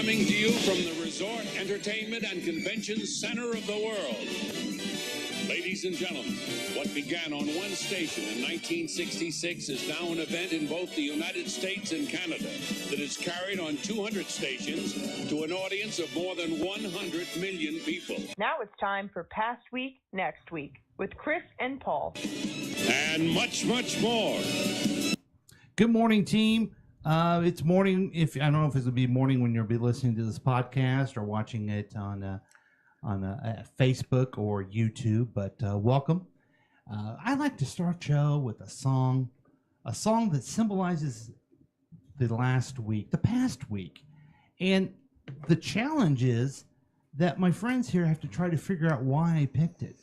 Coming to you from the resort, entertainment, and convention center of the world. Ladies and gentlemen, what began on one station in 1966 is now an event in both the United States and Canada that is carried on 200 stations to an audience of more than 100 million people. Now it's time for Past Week, Next Week with Chris and Paul. And much, much more. Good morning, team. It's morning. If I don't know if it's gonna be morning when you'll be listening to this podcast or watching it on Facebook or YouTube, but welcome. I like to start the show with a song that symbolizes the last week, the past week, and the challenge is that my friends here have to try to figure out why I picked it.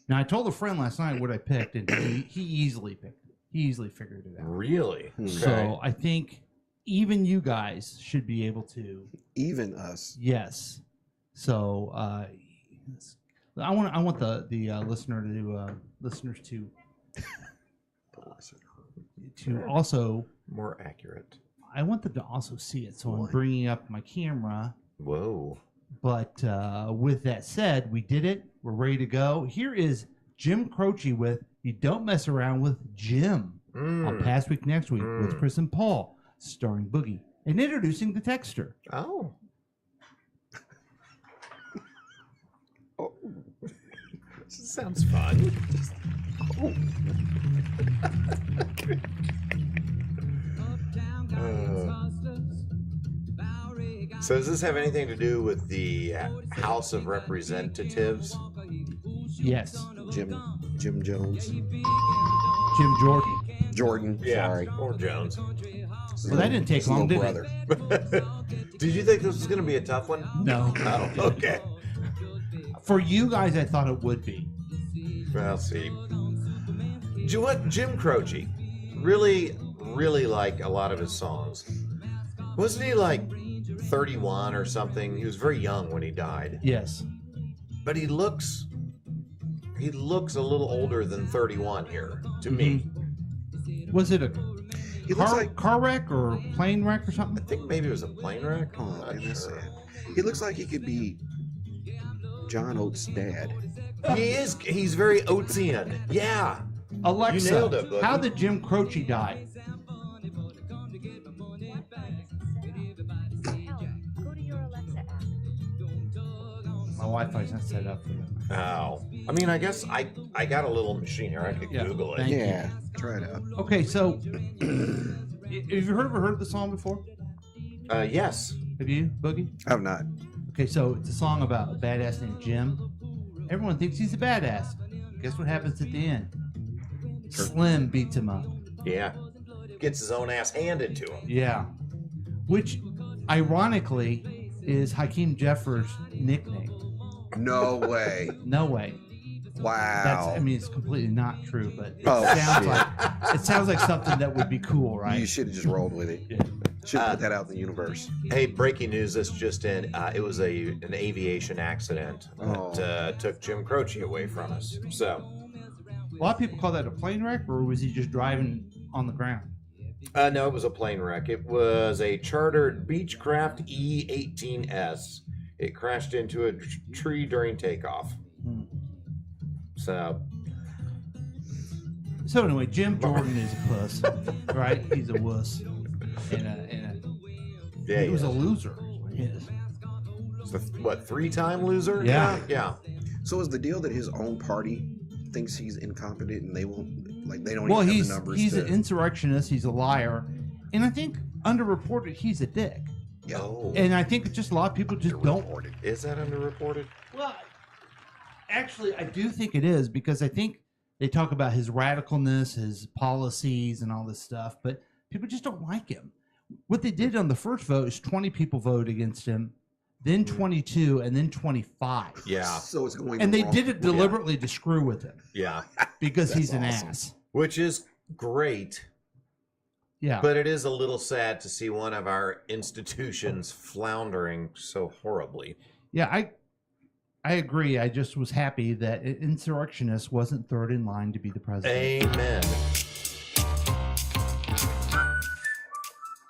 Now, I told a friend last night what I picked, and he easily picked it. He easily figured it out. Really? Okay. So I think even you guys should be able to. Even us. Yes. So I want the listeners to also more accurate. I want them to also see it. So I'm bringing up my camera. Whoa. But with that said, we did it. We're ready to go. Here is Jim Croce with "You Don't Mess Around with Jim" on Past Week Next Week with Chris and Paul, starring Boogie, and introducing the texter. Oh. Oh. This sounds fun. So does this have anything to do with the House of Representatives? Yes. Jim Jones. Jim Jordan. Yeah. Sorry. Or Jones. Well, that didn't take long, did it? Did you think this was going to be a tough one? No. Oh, okay. For you guys, I thought it would be. Well, see. What Jim Croce really like a lot of his songs. Wasn't he like 31 or something? He was very young when he died. Yes. But he looks a little older than 31 here to me. Was it a He looks like car wreck or plane wreck or something? I think maybe it was a plane wreck. oh, I'm man, that's not sure. sad. He looks like he could be John Oates' dad. He is. He's very Oatsian. Yeah. Alexa, You nailed it, buddy. how did Jim Croce die? Go to your Alexa app. My Wi-Fi's not set up for that. Oh. I mean, I guess I got a little machine here. I could Yeah, Google it. thank you. Yeah, try it out. Okay, so have you ever heard the song before? Yes. Have you, Boogie? I've not. Okay, so it's a song about a badass named Jim. Everyone thinks he's a badass. Guess what happens at the end? Slim beats him up. Yeah. Gets his own ass handed to him. Yeah. Which, ironically, is Hakeem Jeffers' nickname. No way. No way. Wow. It's completely not true, but it, Oh, sounds like something that would be cool, right? You should have just rolled with it. Yeah. Should have put that out in the universe. Hey, breaking news! This just in. It was an aviation accident that took Jim Croce away from us. So, A lot of people call that a plane wreck, or was he just driving on the ground? no, it was a plane wreck. It was a chartered Beechcraft E-18S. It crashed into a tree during takeoff. So anyway, Jim Jordan is a puss, right? He's a wuss, yeah, he was a loser. He is. What, 3-time loser? Yeah. Yeah. So is the deal that his own party thinks he's incompetent and they won't, like, they don't Well, even have the numbers he's to... an insurrectionist. He's a liar, and I think underreported, he's a dick. Yeah. Oh. And I think just a lot of people just don't. Is that underreported? Well, actually, I do think it is, because I think they talk about his radicalness, his policies, and all this stuff, but people just don't like him. What they did on the first vote is 20 people voted against him, then 22, and then 25. Yeah. So it's going And they wrong. did it deliberately to screw with him, Yeah. because That's he's an awesome. ass. Which is great. Yeah. But it is a little sad to see one of our institutions floundering so horribly. Yeah, I agree. I just was happy that an insurrectionist wasn't third in line to be the president. Amen.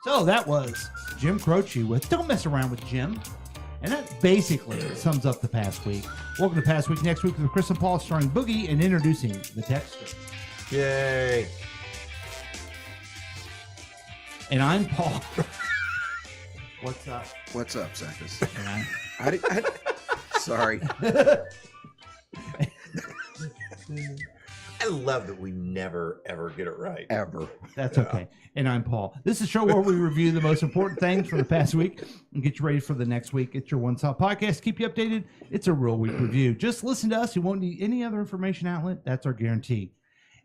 So that was Jim Croce with Don't Mess Around with Jim. And that basically sums up the past week. Welcome to Past Week Next Week with Chris and Paul, starring Boogie and introducing the Texter. Yay. And I'm Paul. What's up? What's up, Zachus? And Sorry. I love that we never, ever get it right. Ever. That's okay. And I'm Paul. This is a show where we review the most important things from the past week and get you ready for the next week. It's your one-stop podcast. Keep you updated. It's a real week review. Just listen to us. You won't need any other information outlet. That's our guarantee.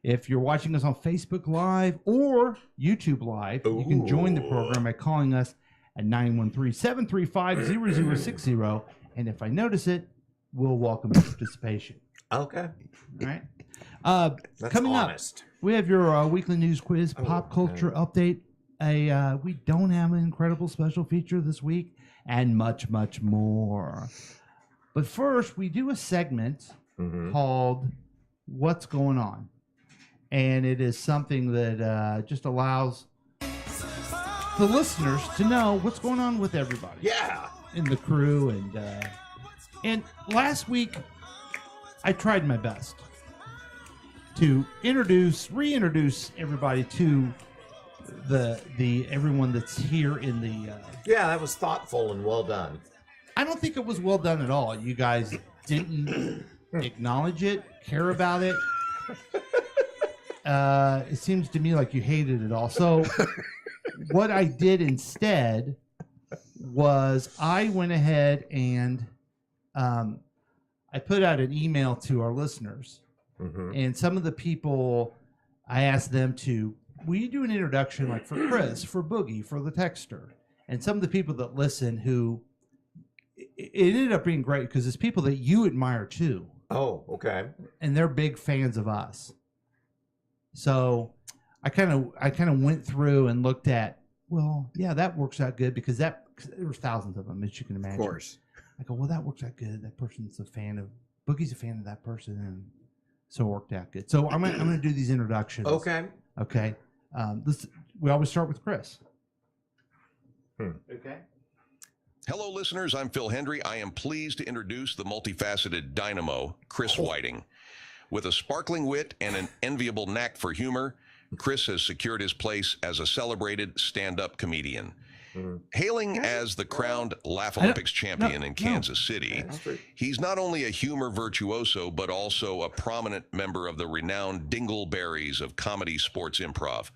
If you're watching us on Facebook Live or YouTube Live, you can join the program by calling us at 913-735-0060. And if I notice it, we'll welcome your participation. Okay. All right. That's Coming honest. up, we have your weekly news quiz, pop culture update. We don't have an incredible special feature this week, and much, much more. But first, we do a segment called What's Going On? And it is something that just allows the listeners to know what's going on with everybody. Yeah. In the crew. And last week, I tried my best to reintroduce everybody to the everyone that's here in the. Yeah, that was thoughtful and well done. I don't think it was well done at all. You guys didn't acknowledge it, care about it. It seems to me like you hated it all. So what I did instead was I went ahead and I put out an email to our listeners. And some of the people, I asked them to, will you do an introduction like for Chris, for Boogie, for the Texter? And some of the people that listen who, it ended up being great because it's people that you admire too. Oh, okay. And they're big fans of us. So I kind of went through and looked at, well, yeah, that works out good because there were thousands of them, as you can imagine. Of course. I go, well, that works out good. That person's a fan of, Boogie's a fan of that person. And so it worked out good. So I'm gonna do these introductions. Okay. Okay. We always start with Chris. Okay. Hello, listeners. I'm Phil Hendry. I am pleased to introduce the multifaceted dynamo, Chris Whiting. With a sparkling wit and an enviable knack for humor, Chris has secured his place as a celebrated stand-up comedian. Hailing as the crowned Laugh Olympics champion in Kansas City, he's not only a humor virtuoso, but also a prominent member of the renowned Dingleberries of comedy sports improv.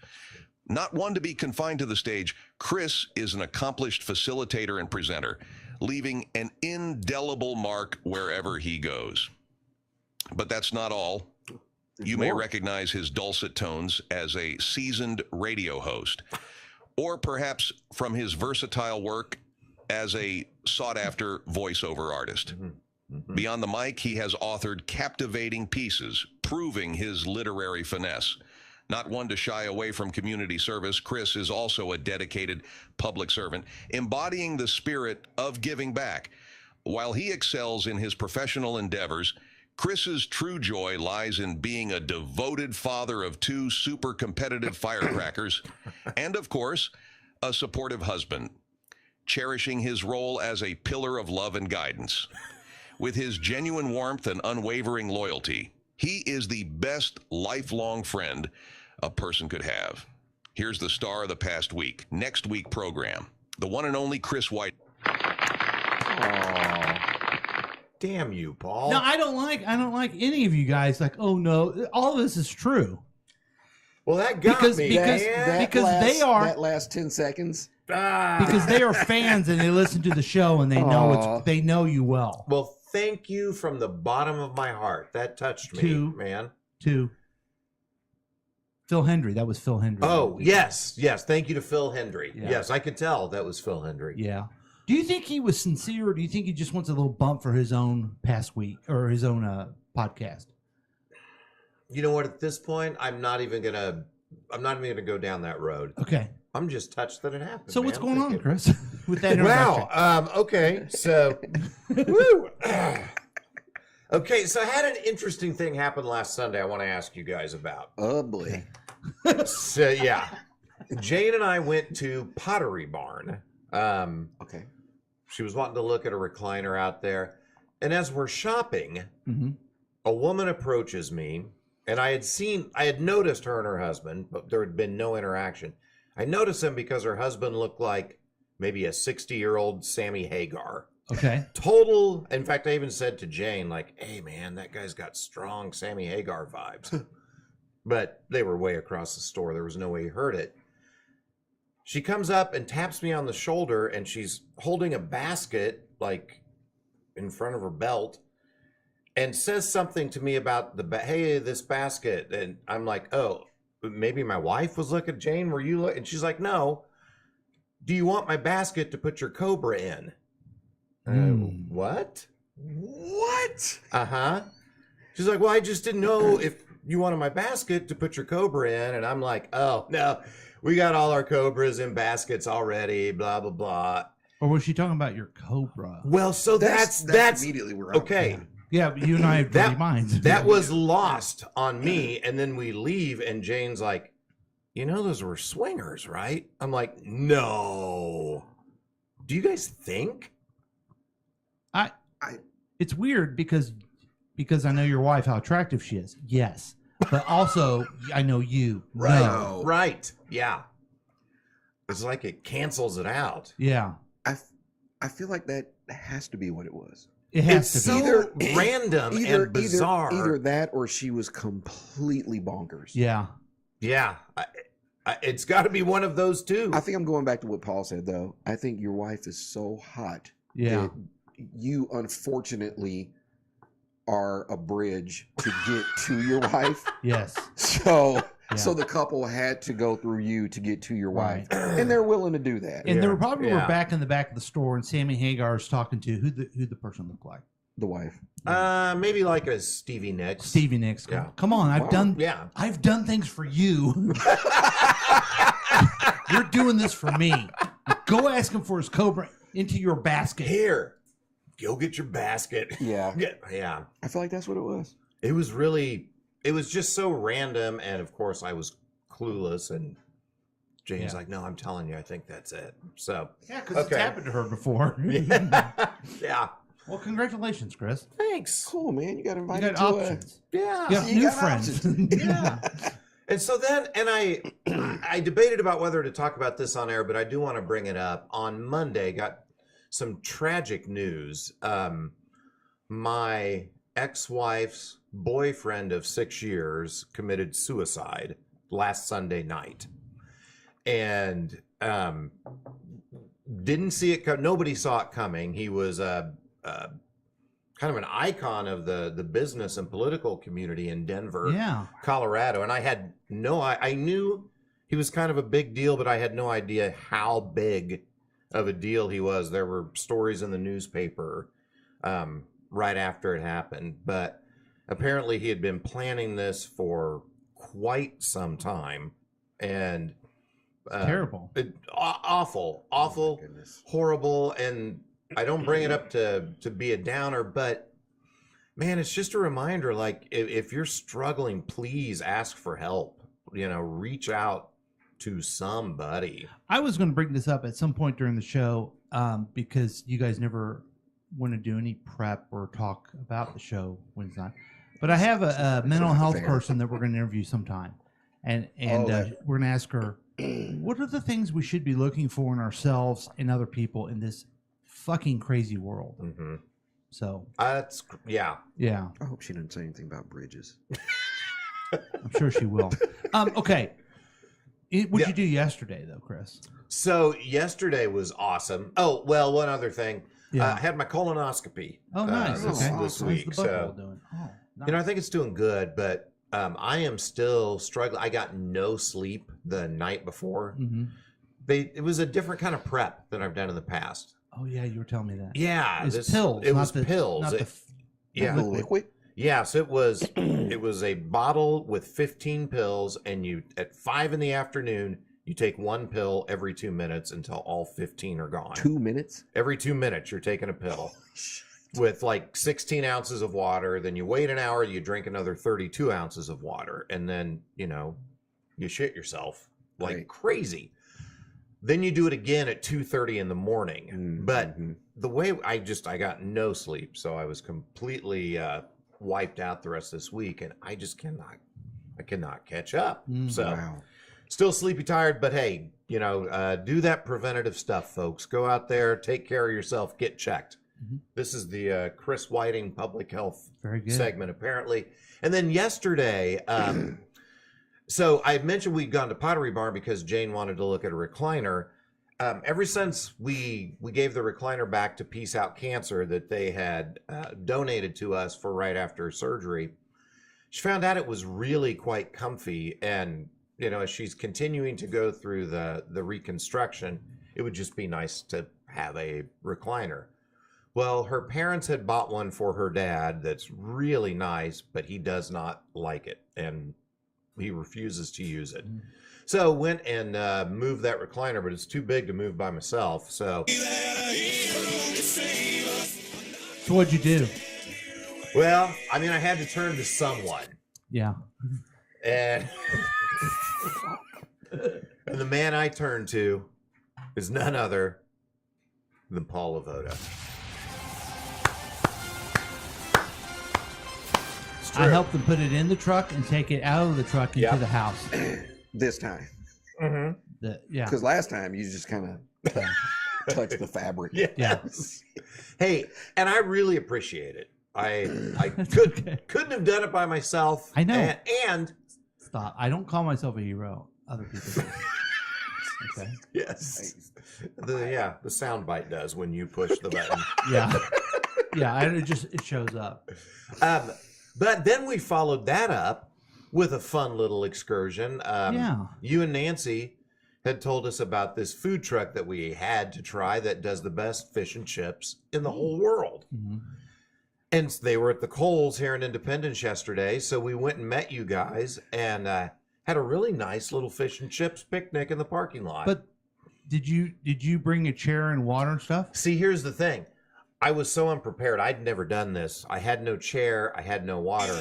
Not one to be confined to the stage, Chris is an accomplished facilitator and presenter, leaving an indelible mark wherever he goes. But that's not all. You may recognize his dulcet tones as a seasoned radio host, or perhaps from his versatile work as a sought-after voiceover artist. Beyond the mic, he has authored captivating pieces, proving his literary finesse. Not one to shy away from community service, Chris is also a dedicated public servant, embodying the spirit of giving back. While he excels in his professional endeavors, Chris's true joy lies in being a devoted father of 2 super competitive firecrackers and, of course, a supportive husband, cherishing his role as a pillar of love and guidance. With his genuine warmth and unwavering loyalty, he is the best lifelong friend a person could have. Here's the star of the past week, next week program, the one and only Chris White. Damn you, Paul. No, I don't like any of you guys. Like, oh no, all of this is true. Well, that got me. That last 10 seconds. Because they are fans and they listen to the show and they know you well. Well, thank you from the bottom of my heart. That touched me, man. To Phil Hendry. That was Phil Hendry. Oh, yes. Thank you to Phil Hendry. Yeah. Yes, I could tell that was Phil Hendry. Yeah. Do you think he was sincere, or do you think he just wants a little bump for his own past week or his own podcast? You know what? At this point, I'm not even gonna go down that road. Okay. I'm just touched that it happened. So what's going on, Chris? With that introduction? Wow. Okay. So, woo. Okay. So I had an interesting thing happen last Sunday. I want to ask you guys about. Oh boy. So yeah, Jane and I went to Pottery Barn Okay. She was wanting to look at a recliner out there. And as we're shopping, Mm-hmm. a woman approaches me, and I had noticed her and her husband, but there had been no interaction. I noticed them because her husband looked like maybe a 60-year-old Sammy Hagar. Okay. Total. In fact, I even said to Jane, like, hey, man, that guy's got strong Sammy Hagar vibes. But they were way across the store. There was no way he heard it. She comes up and taps me on the shoulder, and she's holding a basket, like, in front of her belt, and says something to me about hey, this basket. And I'm like, oh, maybe my wife was looking. Jane, were you looking? And she's like, no. Do you want my basket to put your Cobra in? What? What? Uh-huh. She's like, well, I just didn't know if you wanted my basket to put your Cobra in. And I'm like, oh, no, we got all our Cobras in baskets already, blah, blah, blah. Or was she talking about your Cobra? Well, so that's immediately where I'm okay. Yeah, but you and I have dirty minds. That was lost on me. And then we leave, and Jane's like, you know, those were swingers, right? I'm like, no. Do you guys think? It's weird because I know your wife, how attractive she is. Yes. But also, I know you. Right. No. Right. Yeah. It's like it cancels it out. Yeah. I feel like that has to be what it was. It has It's to be. so random and bizarre. Either that or she was completely bonkers. Yeah. Yeah. It's got to be one of those two. I think I'm going back to what Paul said, though. I think your wife is so hot Yeah. that you unfortunately are a bridge to get to your wife. Yes. So Yeah. so the couple had to go through you to get to your wife. Right. And they're willing to do that. And they were probably Yeah. were back in the back of the store, and Sammy Hagar's talking to who the person looked like. The wife. Maybe like a Stevie Nicks. Stevie Nicks. Yeah. Come on, I've done things for you. You're doing this for me. Go ask him for his Cobra into your basket. Here, go get your basket. Yeah. Yeah. I feel like that's what it was. It was just so random. And of course, I was clueless. And Jane's like, no, I'm telling you, I think that's it. So, Yeah, because it's happened to her before. yeah. Well, congratulations, Chris. Thanks. Cool, man. You got You invited got to options. Yeah. You have You new got friends. Yeah. And so then, and I debated about whether to talk about this on air, but I do want to bring it up. On Monday, got some tragic news. My ex-wife's boyfriend of 6 years committed suicide last Sunday night. And didn't see it nobody saw it coming. He was kind of an icon of the business and political community in Denver, Yeah. Colorado. And I knew he was kind of a big deal, but I had no idea how big of a deal he was. There were stories in the newspaper right after it happened, but apparently he had been planning this for quite some time. And Terrible. Awful, Oh, my goodness. horrible. And I don't bring it up to be a downer, but man, it's just a reminder, like if you're struggling, please ask for help. Reach out to somebody. I was going to bring this up at some point during the show because you guys never want to do any prep or talk about the show Wednesday night. But I have a mental health fair. person that we're going to interview sometime. And we're going to ask her, what are the things we should be looking for in ourselves and other people in this fucking crazy world? Mm-hmm. So yeah. I hope she didn't say anything about bridges. I'm sure she will. Okay. What'd you do yesterday, though, Chris? So yesterday was awesome. Oh, well, one other thing. Yeah. I had my colonoscopy. Oh, nice. This Okay. this How's week. the So butthole doing? Oh, nice. I think it's doing good, but I am still struggling. I got no sleep the night before. Mm-hmm. It was a different kind of prep than I've done in the past. Oh, yeah, you were telling me that. Yeah, It's pills. It not was the, pills. Not Yeah. The liquid? Yes, it was. It was a bottle with 15 pills, and you at 5 p.m. you take one pill every 2 minutes until all 15 are gone. 2 minutes? Every 2 minutes, you're taking a pill with like 16 ounces of water. Then you wait an hour, you drink another 32 ounces of water, and then you shit yourself like Right. crazy. Then you do it again at 2:30 in the morning. Mm-hmm. But the way I got no sleep, so I was completely wiped out the rest of this week, and I just cannot catch up. So Wow. still sleepy tired, but hey, do that preventative stuff, folks. Go out there, take care of yourself, get checked. This is the Chris Whiting public health Very good. segment, apparently. And then yesterday, so I mentioned we'd gone to Pottery Barn because Jane wanted to look at a recliner. Ever since we gave the recliner back to Peace Out Cancer that they had donated to us for right after surgery, she found out it was really quite comfy. And, as she's continuing to go through the reconstruction, it would just be nice to have a recliner. Well, her parents had bought one for her dad that's really nice, but he does not like it, and he refuses to use it. So went and moved that recliner, but it's too big to move by myself. So what'd you do? Well, I had to turn to someone. Yeah. And, and the man I turned to is none other than Paul Lavoda. I helped them put it in the truck and take it out of the truck into the house. This time. Yeah. Because last time you just kind of touched the fabric. Yes. Hey, and I really appreciate it. I couldn't have done it by myself. I know. And Stop. I don't call myself a hero. Other people do. Okay. yes. The sound bite does when you push the button. Yeah. Yeah. It shows up. But then we followed that up with a fun little excursion. You and Nancy had told us about this food truck that we had to try that does the best fish and chips in the whole world. Mm-hmm. And they were at the Kohl's here in Independence yesterday, so we went and met you guys and had a really nice little fish and chips picnic in the parking lot. But did you bring a chair and water and stuff? See, here's the thing. I was so unprepared. I'd never done this. I had no chair. I had no water.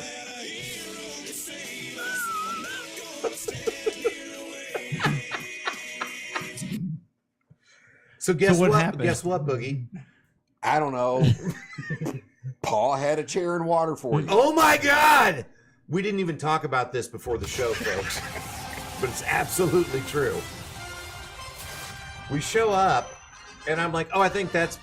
So guess what happened? Guess what, Boogie? I don't know. Paul had a chair and water for you. Oh my God! We didn't even talk about this before the show, folks. But it's absolutely true. We show up, and I'm like, oh, I think that's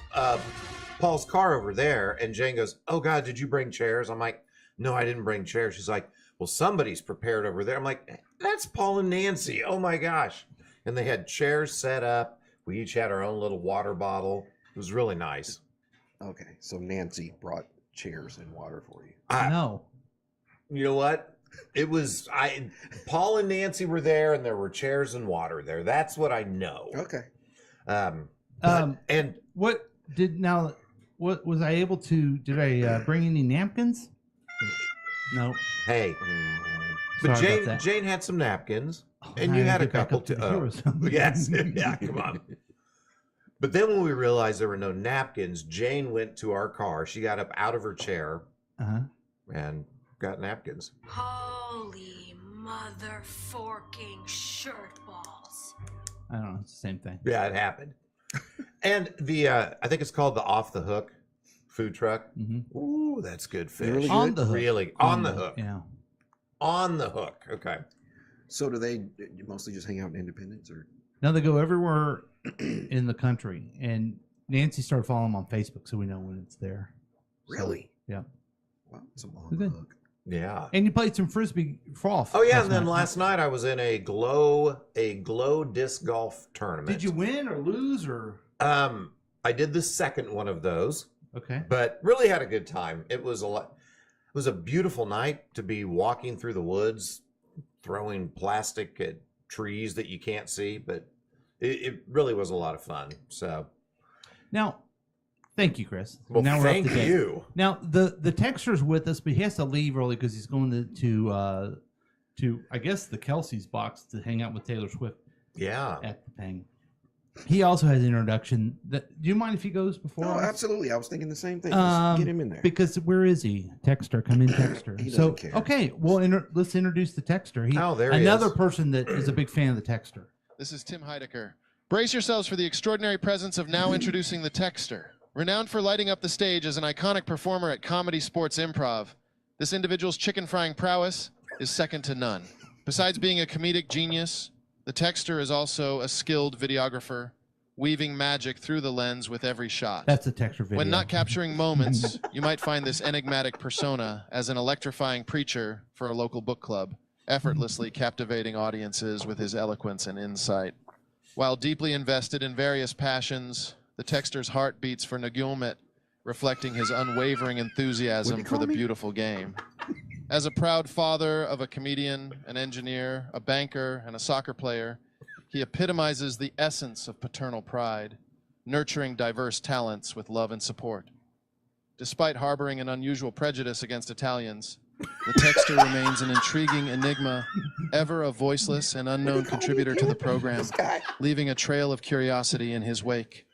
Paul's car over there. And Jane goes, oh God, did you bring chairs? I'm like, no, I didn't bring chairs. She's like, well, somebody's prepared over there. I'm like, that's Paul and Nancy. Oh my gosh. And they had chairs set up. We each had our own little water bottle. It was really nice. Okay, so Nancy brought chairs and water for you. No. You know what? It was Paul and Nancy were there, and there were chairs and water there. That's what I know. Okay. And what was I able to? Did I bring any napkins? No. Hey, but Sorry about that. Jane had some napkins, and I you had had to a get back couple up to too. the hero something. Yes, yeah, come on. But then when we realized there were no napkins, Jane went to our car. She got up out of her chair and got napkins. Holy mother forking shirt balls. I don't know. It's the same thing. Yeah, it happened. And the I think it's called the Off the Hook food truck. Mm-hmm. Ooh, that's good fish. Really On good? the hook. Really on the hook. Yeah. On the hook. Okay. So do they mostly just hang out in Independence, or? Now they go everywhere in the country, and Nancy started following them on Facebook, so we know when it's there. Really? So, yeah. Wow, some on the hook. Yeah. And you played some frisbee golf. Oh yeah, and then last night I was in a glow disc golf tournament. Did you win or lose or? I did the second one of those, Okay. but really had a good time. It was a beautiful night to be walking through the woods, throwing plastic at trees that you can't see, but it really was a lot of fun. So Now, thank you, Chris. well, now thank we're up to date. you. Now the texter's with us, but he has to leave early because he's going to I guess the Kelsey's box to hang out with Taylor Swift Yeah. at the thing. He also has an introduction. Do you mind if he goes before? Oh, us? absolutely. I was thinking the same thing. Just get him in there. Because where is he? Texter, come in, Texter. He So doesn't care. okay, well, let's introduce the Texter. Oh, there he another is. person that is a big fan of the Texter. This is Tim Heidecker. Brace yourselves for the extraordinary presence of now introducing the Texter. Renowned for lighting up the stage as an iconic performer at comedy sports improv, this individual's chicken frying prowess is second to none. Besides being a comedic genius, the Texter is also a skilled videographer, weaving magic through the lens with every shot. That's a Texter video. When not capturing moments, you might find this enigmatic persona as an electrifying preacher for a local book club, effortlessly captivating audiences with his eloquence and insight. While deeply invested in various passions, the Texter's heart beats for Nagulmet, reflecting his unwavering enthusiasm for the beautiful game. As a proud father of a comedian, an engineer, a banker, and a soccer player, he epitomizes the essence of paternal pride, nurturing diverse talents with love and support. Despite harboring an unusual prejudice against Italians, the Texter remains an intriguing enigma, ever a voiceless and unknown contributor to the program, leaving a trail of curiosity in his wake.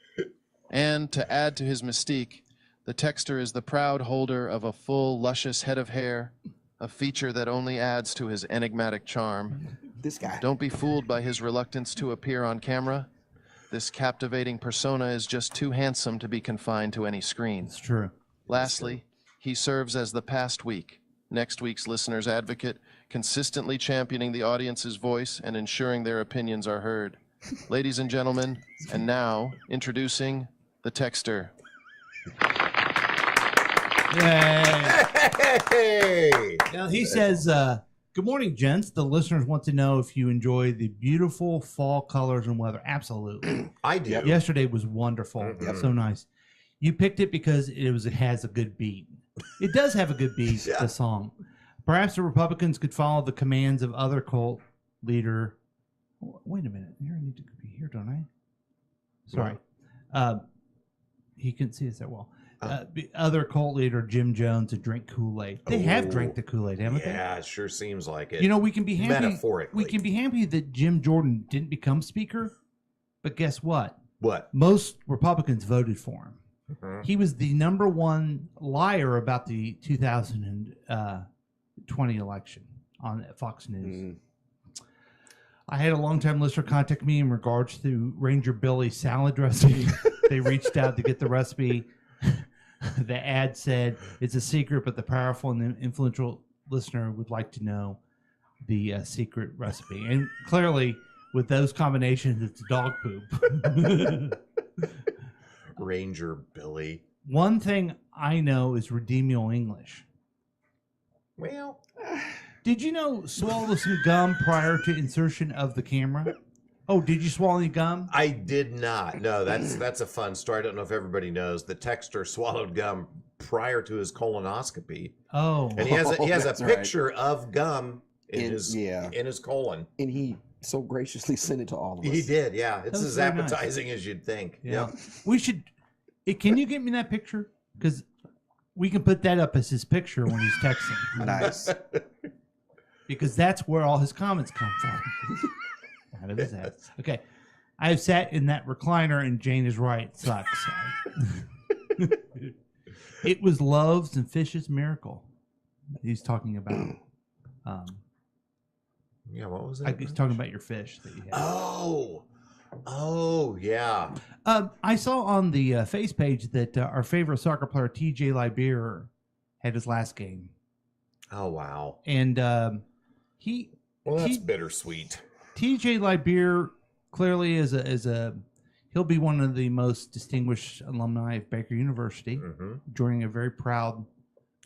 And to add to his mystique, the Texter is the proud holder of a full, luscious head of hair, a feature that only adds to his enigmatic charm. This guy. Don't be fooled by his reluctance to appear on camera. This captivating persona is just too handsome to be confined to any screen. It's true. Lastly, he serves as the past week, next week's listener's advocate, consistently championing the audience's voice and ensuring their opinions are heard. Ladies and gentlemen, and now, introducing the Texter. Yay. Hey! Now, he says, good morning, gents. The listeners want to know if you enjoy the beautiful fall colors and weather. Absolutely. I do. Yesterday was wonderful. So nice. You picked it because it has a good beat. It does have a good beat, the song. Perhaps the Republicans could follow the commands of other cult leader. Wait a minute. Here I need to be here, don't I? Sorry. He couldn't see us that well. Other cult leader Jim Jones to drink Kool-Aid. They have drank the Kool-Aid, haven't they? Yeah, it sure seems like it. You know, we can be happy. Metaphorically. We can be happy that Jim Jordan didn't become speaker, but guess what? What? Most Republicans voted for him. Mhm. He was the #1 liar about the 2020 election on Fox News. I had a longtime listener contact me in regards to Ranger Billy's salad recipe. They reached out to get the recipe. The ad said it's a secret, but the powerful and influential listener would like to know the secret recipe. And clearly, with those combinations, it's dog poop. Ranger Billy. One thing I know is remedial English. Well, did you know swallow some gum prior to insertion of the camera? Oh, did you swallow any gum? I did not. No, that's a fun story. I don't know if everybody knows. The Texter swallowed gum prior to his colonoscopy. Oh, And he has a That's right. picture of gum in his colon. And he so graciously sent it to all of us. He did, yeah. It's was as very nice. appetizing as you'd think. yeah. Yep. We should. Can you get me that picture? Because we can put that up as his picture when he's texting. Nice. Because that's where all his comments come from. Out of his head. Okay. I have sat in that recliner and Jane is right. It sucks. It was Love's and Fish's miracle. He's talking about. Yeah, what was that? He's talking about your fish that you had. Oh, yeah. I saw on the face page that our favorite soccer player, TJ Liberer, had his last game. Oh, wow. And Well, that's bittersweet. TJ Liberer clearly is he'll be one of the most distinguished alumni of Baker University, joining a very proud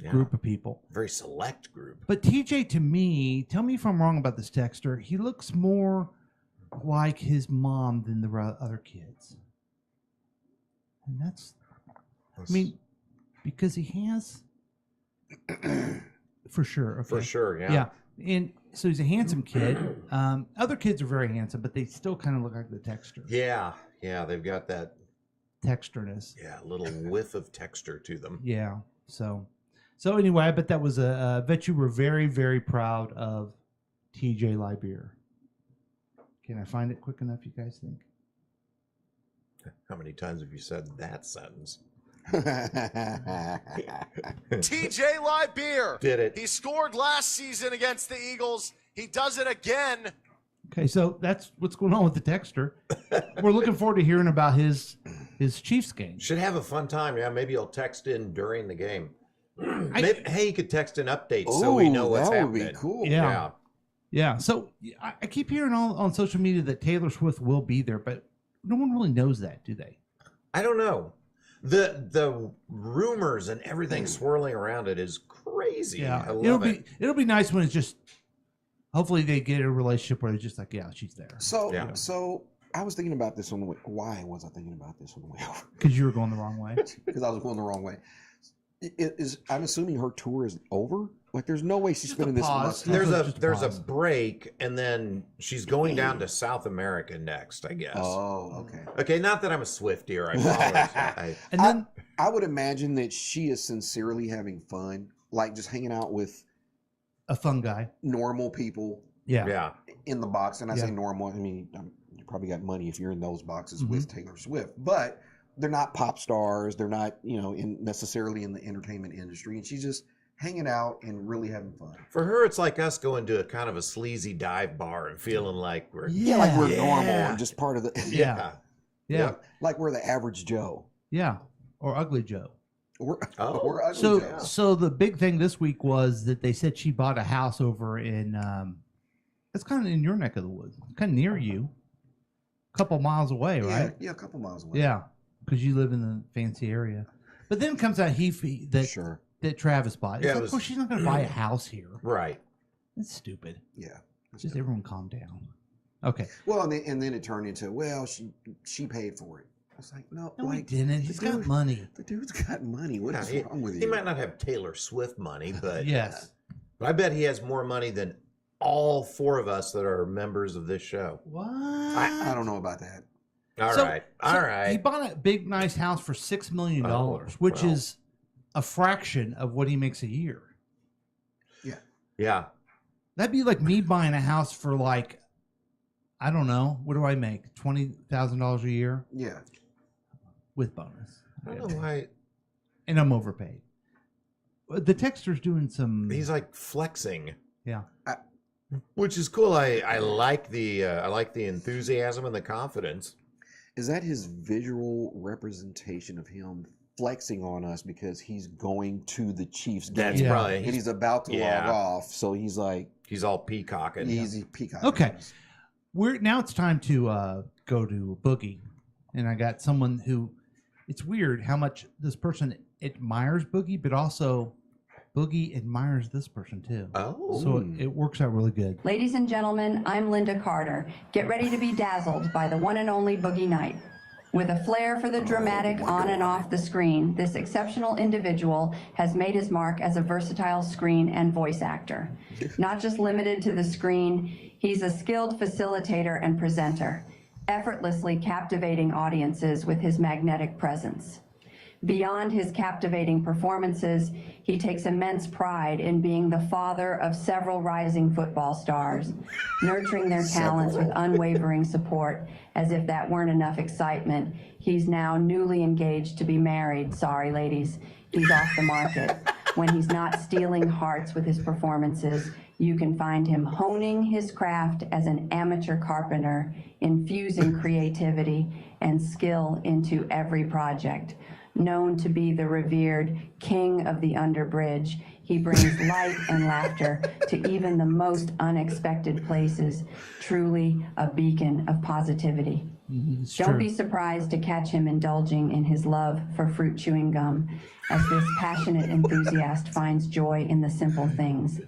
group of people. Very select group. But TJ, to me, tell me if I'm wrong about this, Texter, he looks more like his mom than the other kids. And that's, I mean, because he has, for sure. Okay. For sure, yeah. Yeah. And so he's a handsome kid. Other kids are very handsome, but they still kind of look like the Texter. Yeah, they've got that Texterness. Yeah, a little whiff of texture to them. Yeah. So anyway, I bet that was I bet you were very, very proud of TJ Liberer. Can I find it quick enough, you guys think? How many times have you said that sentence? TJ Liberer Did it. He scored last season against the Eagles. He does it again Okay, so that's what's going on with the texter. We're looking forward to hearing about his Chiefs game. Should have a fun time. Yeah, maybe he'll text in during the game. Maybe, hey, you could text an update so we know what's happening. That would be cool. Yeah. So I keep hearing on social media that Taylor Swift will be there, but no one really knows that, do they? I don't know. The rumors and everything swirling around it is crazy. Yeah, I love it. It'll be nice when it's just. Hopefully, they get a relationship where they're just like, yeah, she's there. So I was thinking about this on the way. Why was I thinking about this on the way over? Because you were going the wrong way. Because I was going the wrong way. I'm assuming her tour is over. Like, there's no way she's spending this much time. There's a break, and then she's going down to South America next, I guess. Oh, okay. Okay, not that I'm a Swiftie or I follow. I would imagine that she is sincerely having fun, like just hanging out with a fun guy, normal people. Yeah. In the box, and I say normal. I mean, you probably got money if you're in those boxes with Taylor Swift, but they're not pop stars. They're not, necessarily in the entertainment industry, and she's just hanging out and really having fun. For her, it's like us going to a kind of a sleazy dive bar and feeling like we're like we're normal and just part of the yeah, like we're the average Joe. Yeah, or Ugly Joe. Or Ugly Joe. So the big thing this week was that they said she bought a house over in it's kind of in your neck of the woods, kind of near you, a couple miles away, right? Yeah, a couple miles away. Yeah, because you live in the fancy area. But then comes out that Travis bought. It's of course she's not going to buy a house here. Right. That's stupid. Yeah. Just everyone calm down. Okay. Well, and then it turned into, she paid for it. I was like, no, he didn't. He's got money. The dude's got money. What is wrong with you? He might not have Taylor Swift money, but yes. But I bet he has more money than all four of us that are members of this show. What? I don't know about that. All right. He bought a big, nice house for $6 million, which is a fraction of what he makes a year. Yeah. That'd be like me buying a house for like, I don't know, what do I make? $20,000 a year? Yeah. With bonus. I don't know why. And I'm overpaid. The texter's doing some. He's like flexing. Yeah. Which is cool. I like the enthusiasm and the confidence. Is that his visual representation of him flexing on us because he's going to the Chiefs game? That's probably. And he's about to log off, so he's like. He's all peacocking. He's peacocking. Okay. Now it's time to go to Boogie. And I got someone who, it's weird how much this person admires Boogie, but also Boogie admires this person too. Oh. So it works out really good. Ladies and gentlemen, I'm Linda Carter. Get ready to be dazzled by the one and only Boogie Night. With a flair for the dramatic on and off the screen, this exceptional individual has made his mark as a versatile screen and voice actor. Not just limited to the screen, he's a skilled facilitator and presenter, effortlessly captivating audiences with his magnetic presence. Beyond his captivating performances, he takes immense pride in being the father of several rising football stars, nurturing their talents with unwavering support. As if that weren't enough excitement, he's now newly engaged to be married. Sorry, ladies, he's off the market. When he's not stealing hearts with his performances, you can find him honing his craft as an amateur carpenter, infusing creativity and skill into every project. Known to be the revered king of the underbridge, he brings light and laughter to even the most unexpected places. Truly a beacon of positivity. Don't be surprised to catch him indulging in his love for fruit chewing gum, as this passionate enthusiast finds joy in the simple things.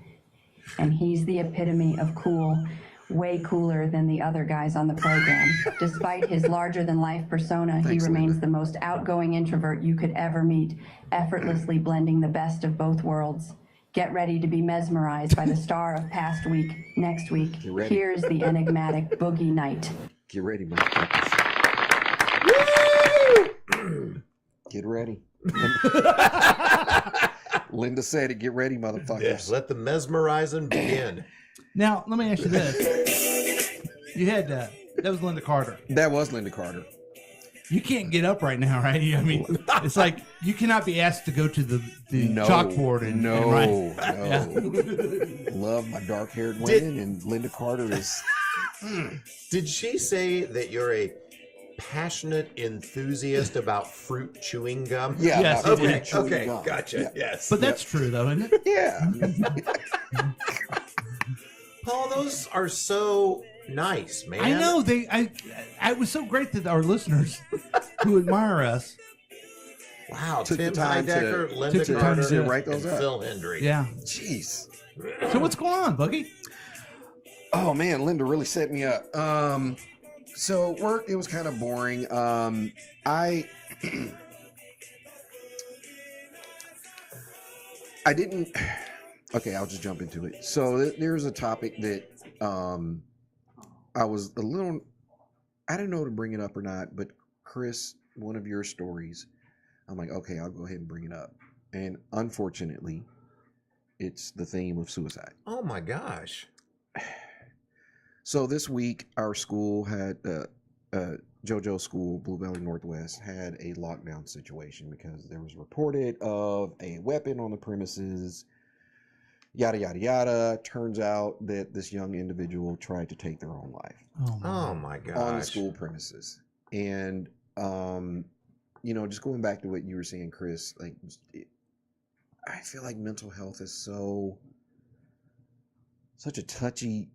And he's the epitome of cool, way cooler than the other guys on the program. Despite his larger-than-life persona, he remains the most outgoing introvert you could ever meet, effortlessly blending the best of both worlds. Get ready to be mesmerized by the star of past week, next week. Here's the enigmatic Boogie Night. Get ready, motherfuckers. Get ready. Linda said it. Get ready, motherfuckers. Yes, let the mesmerizing begin. Now, let me ask you this. You had, that was Linda Carter. That was Linda Carter. You can't get up right now, right? I mean, it's like you cannot be asked to go to the chalkboard and write. No. Love my dark-haired women, and Linda Carter is Did she say that you're a passionate enthusiast about fruit chewing gum? Yeah. Yes, about it fruit is. chewing Okay, gum. gotcha. Yeah. Yes. But that's true, though, isn't it? Yeah. Paul, those are so nice, man. I know. It was so great that our listeners who admire us. Wow, Took the Tim time to- Heidecker, Linda took the time Carter, to write those and up. Phil Hendry. Yeah. Jeez. So what's going on, Boogie? Oh man, Linda really set me up. So work, it was kind of boring. I didn't. Okay, I'll just jump into it. So there's a topic that I was a little. I didn't know to bring it up or not, but Chris, one of your stories, I'm like, okay, I'll go ahead and bring it up. And unfortunately, it's the theme of suicide. Oh my gosh. So this week, our school had JoJo School, Blue Valley Northwest, had a lockdown situation because there was reported of a weapon on the premises. Yada yada yada. Turns out that this young individual tried to take their own life Oh my gosh. on the school premises, and just going back to what you were saying, Chris, like I feel like mental health is such a touchy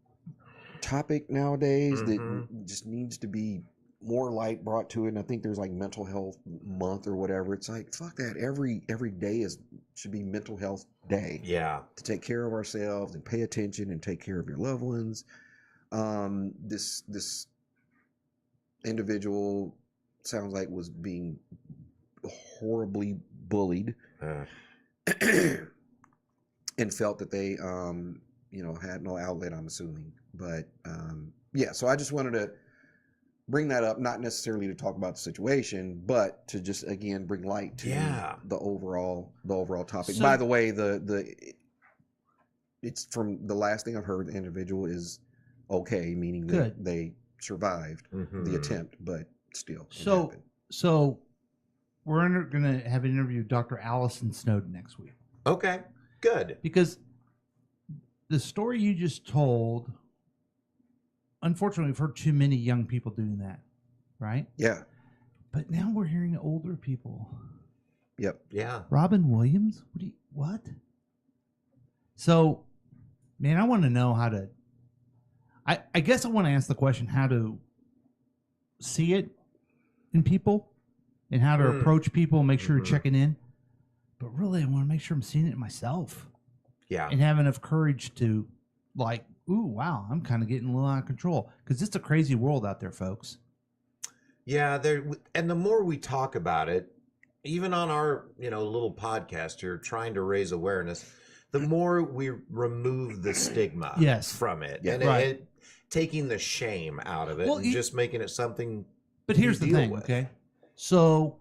topic nowadays that just needs to be more light brought to it. And I think there's like mental health month or whatever. It's like, fuck that. Every day should be mental health day. Yeah. To take care of ourselves and pay attention and take care of your loved ones. This individual sounds like was being horribly bullied and felt that they had no outlet, I'm assuming. But so I just wanted to bring that up, not necessarily to talk about the situation, but to just again bring light to the overall topic. So, by the way, it's from the last thing I've heard, the individual is okay, meaning that they survived the attempt, but still. So we're going to have an interview with Dr. Allison Snowden next week. Okay, good. Because the story you just told, unfortunately, we've heard too many young people doing that, right? Yeah. But now we're hearing older people. Yep. Yeah. Robin Williams? What? So, man, I want to know how to. I guess I want to ask the question how to see it in people and how to approach people and make sure you're checking in. But really, I want to make sure I'm seeing it myself. Yeah. And have enough courage to, like, ooh, wow, I'm kind of getting a little out of control. Because it's a crazy world out there, folks. Yeah, and the more we talk about it, even on our little podcast here, trying to raise awareness, the more we remove the stigma from it. Yeah. And it taking the shame out of it and just making it something. But here's the thing, okay? So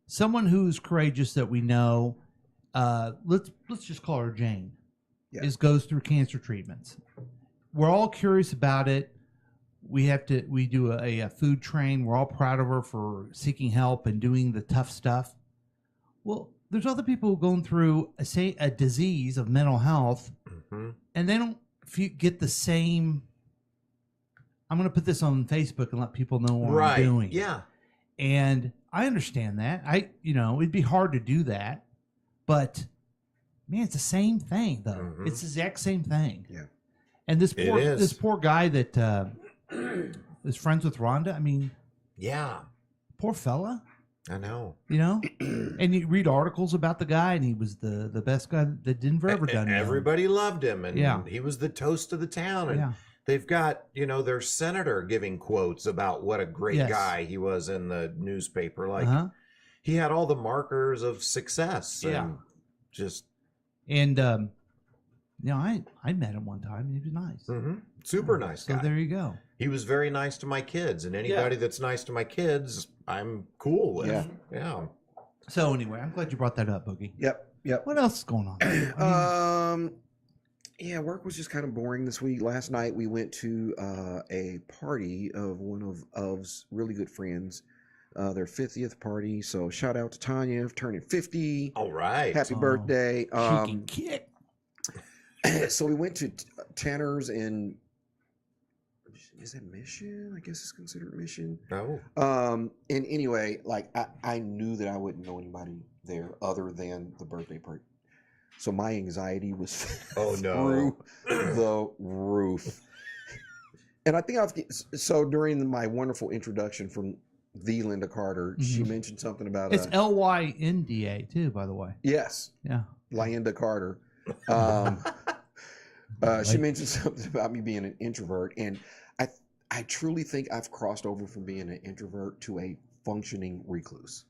someone who's courageous that we know, let's just call her Jane, goes through cancer treatments. We're all curious about it. We do a food train. We're all proud of her for seeking help and doing the tough stuff. Well, there's other people going through a disease of mental health, and they don't get the same. I'm going to put this on Facebook and let people know what I'm doing. Yeah, and I understand that. It'd be hard to do that, but man, it's the same thing though. It's the exact same thing. Yeah. And this poor guy that is friends with Rhonda. I mean, yeah, poor fella. I know. And you read articles about the guy, and he was the best guy that Denver ever done. Everybody loved him, and he was the toast of the town. And they've got their senator giving quotes about what a great guy he was in the newspaper. Like he had all the markers of success. And just I met him one time, and he was nice. Super nice guy. So there you go. He was very nice to my kids, and anybody that's nice to my kids, I'm cool with. Yeah. So anyway, I'm glad you brought that up, Boogie. Yep. What else is going on? Work was just kind of boring this week. Last night we went to a party of one of Ov's really good friends, their 50th party. So shout out to Tanya for turning 50. All right. Happy birthday. She can kick. So we went to Tanner's in is it Mission? I guess it's considered Mission. Oh. And anyway, like I knew that I wouldn't know anybody there other than the birthday party. So my anxiety was through the roof. And I think so during my wonderful introduction from the Linda Carter, she mentioned something about it's Lynda too, by the way. Yes. Yeah. Linda Carter. She mentioned something about me being an introvert, and I truly think I've crossed over from being an introvert to a functioning recluse.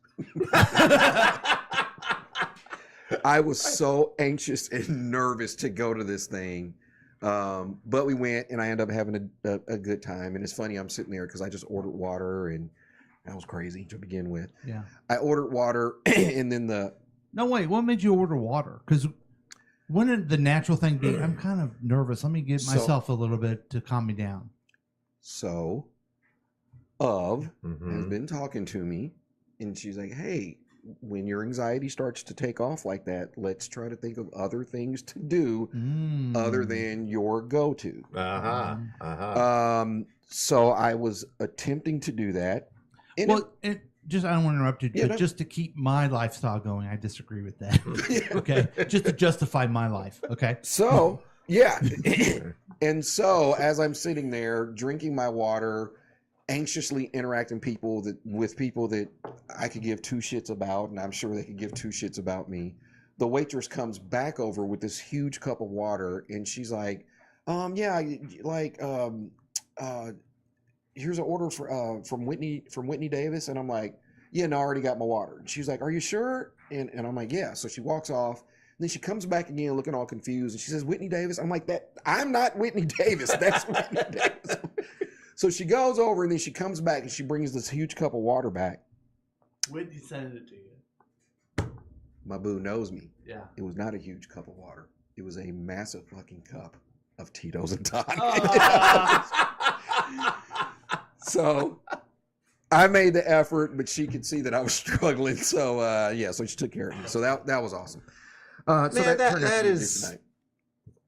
I was so anxious and nervous to go to this thing. But we went, and I ended up having a good time. And it's funny, I'm sitting there because I just ordered water, and that was crazy to begin with. Yeah. I ordered water, and then No, wait, what made you order water? Because wouldn't the natural thing be, I'm kind of nervous. Let me give myself a little bit to calm me down. So, has been talking to me, and she's like, hey, when your anxiety starts to take off like that, let's try to think of other things to do other than your go-to. So I was attempting to do that. And I don't want to interrupt you, but just to keep my lifestyle going, I disagree with that. Okay, just to justify my life. Okay. So yeah, and so as I'm sitting there drinking my water, anxiously interacting with people that I could give two shits about, and I'm sure they could give two shits about me. The waitress comes back over with this huge cup of water, and she's like, here's an order from Whitney Davis. And I'm like, yeah, no, I already got my water. And she's like, are you sure? And I'm like, yeah. So she walks off, and then she comes back again looking all confused, and she says, Whitney Davis? I'm like, I'm not Whitney Davis. That's Whitney Davis. So she goes over, and then she comes back, and she brings this huge cup of water back. Whitney sent it to you. My boo knows me. Yeah. It was not a huge cup of water. It was a massive fucking cup of Tito's and tonic. So I made the effort, but she could see that I was struggling. So so she took care of me. So that was awesome. So Man, turned out that to be is tonight.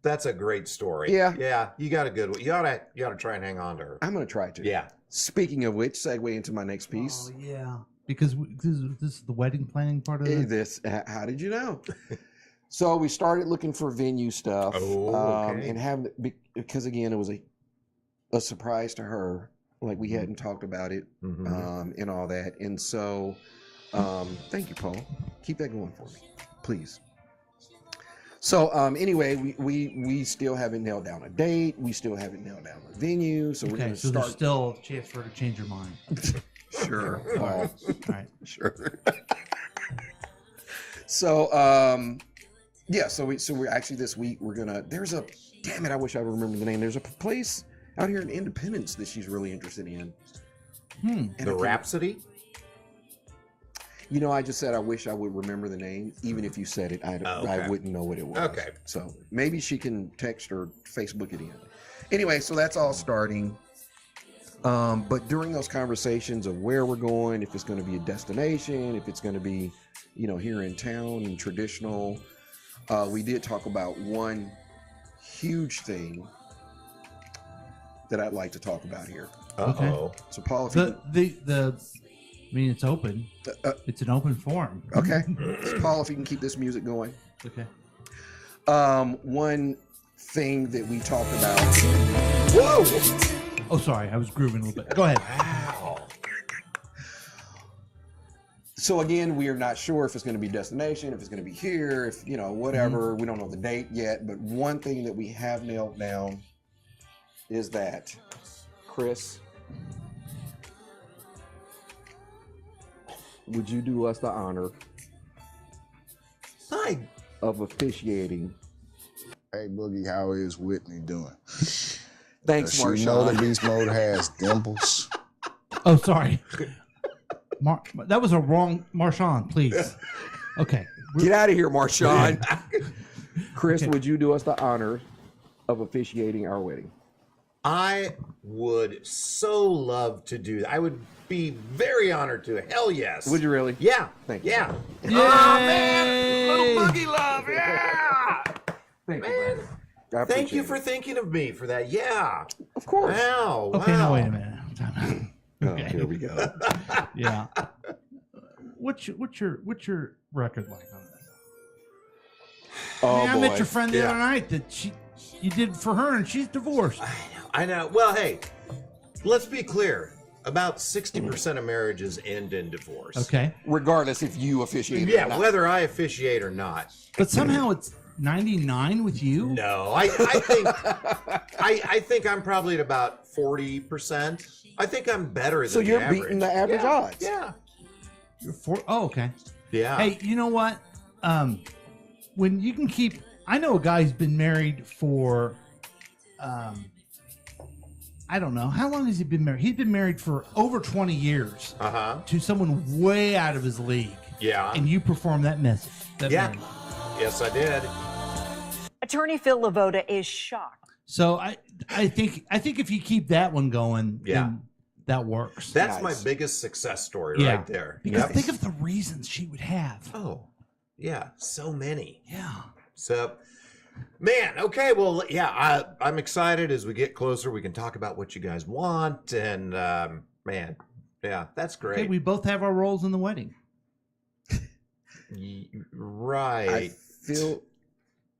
that's a great story. Yeah. You got a good one. You ought to try and hang on to her. I'm gonna try to. Yeah. Speaking of which, segue into my next piece. Oh yeah, because this is the wedding planning part of it. How did you know? So we started looking for venue stuff, and because again it was a surprise to her. Like we hadn't talked about it, and all that. And so, thank you, Paul. Keep that going for me, please. So, anyway, we still haven't nailed down a date. We still haven't nailed down a venue. So we're going to start. There's still a chance for her to change her mind. Sure, Paul. All right. Sure. So, so we're actually this week we're gonna. Damn it! I wish I remembered the name. There's a place out here in Independence that she's really interested in. The Rhapsody? I just said I wish I would remember the name. Even if you said it, I wouldn't know what it was. Okay. So maybe she can text or Facebook it in. Anyway, so that's all starting. But during those conversations of where we're going, if it's going to be a destination, if it's going to be, here in town and traditional, we did talk about one huge thing that I'd like to talk about here. Uh-oh. So Paul, if it's open. It's an open forum. Okay. So Paul, if you can keep this music going. Okay. One thing that we talked about. Whoa! Oh, sorry. I was grooving a little bit. Go ahead. Wow. So again, we are not sure if it's going to be destination, if it's going to be here, if, whatever. We don't know the date yet. But one thing that we have nailed down is that, Chris, would you do us the honor of officiating? Hey, Boogie, how is Whitney doing? Thanks, Marshawn. You know the beast mode has dimples. Oh, sorry. That was a wrong Marshawn, please. Okay. Get out of here, Marshawn. Chris, would you do us the honor of officiating our wedding? I would so love to do that. I would be very honored to. Hell yes. Would you really? Yeah. Thank you. Yeah. Yay! Oh, man. Little boogie love. Yeah. Thank you, man. Thank you for thinking of me for that. Yeah. Of course. Wow. Okay, wow. now wait a minute. Time out. Oh, here we go. Yeah. What's your record like on this? Oh, I met your friend the Yeah. other night that you did for her, and she's divorced. I know. Well, hey, let's be clear. About 60% of marriages end in divorce. Okay, Regardless if you officiate or Yeah, not. whether I officiate or not. but somehow it's 99 with you. No, I think I think I'm probably at about 40%. I think I'm better than So the you're average. beating the average Yeah, odds. Yeah. You're oh, okay. Yeah. Hey, you know what? When you can keep, I know a guy who's been married for, I don't know, how long has he been married? He's been married for over 20 years to someone way out of his league. Yeah. And you perform that message. Yeah. marriage. Yes, I did. Attorney Phil Lavoda is shocked. So I think if you keep that one going, Yeah. then that works. That's Nice. my biggest success story Yeah. right there. Because Yep. think of the reasons she would have. Oh, yeah, so many. Yeah. So, man, okay, well, yeah, I'm excited as we get closer. We can talk about what you guys want, and man, yeah, that's great. Okay, we both have our roles in the wedding. Right. I feel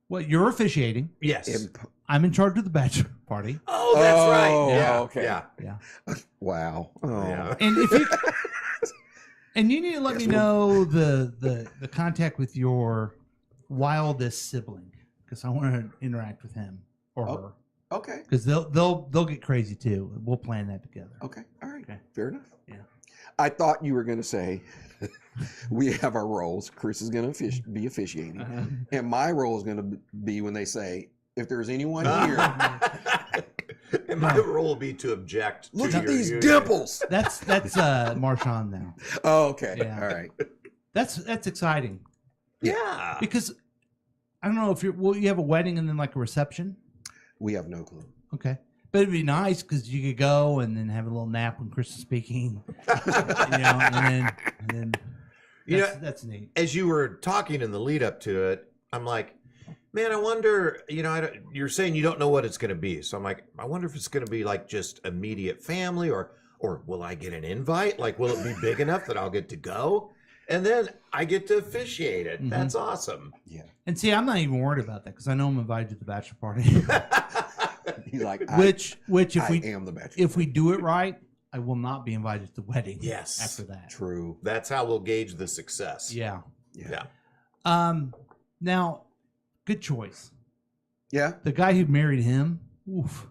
Well, you're officiating. Yes. I'm in charge of the bachelor party. Oh, that's right. Oh, Yeah. okay. Yeah. Yeah. wow. Oh. Yeah. And if you and you need to let me know the contact with your wildest sibling, because I want to interact with him or her, Okay. because they'll get crazy too. We'll plan that together. Okay. All right. Okay. Fair enough. Yeah. I thought you were going to say we have our roles. Chris is going to be officiating, and my role is going to be when they say, if there's anyone here, And my role will be to object. look to at your these union. dimples. That's Marshawn now. Oh, okay. Yeah. All right. That's exciting Yeah. because I don't know if you have a wedding and then like a reception. We have no clue. Okay. But it'd be nice because you could go and then have a little nap when Chris is speaking, and then that's neat. As you were talking in the lead up to it, I'm like, man, I wonder, you're saying you don't know what it's going to be. So I'm like, I wonder if it's going to be like just immediate family or will I get an invite? Like, will it be big enough that I'll get to go? And then I get to officiate it. Mhm. That's awesome. Yeah. And see, I'm not even worried about that because I know I'm invited to the bachelor party. He's like, which if I we am the bachelor. if we do it right, I will not be invited to the wedding. Yes. After that. True. That's how we'll gauge the success. Yeah. Yeah. Now, good choice. Yeah. The guy who married him. Oof.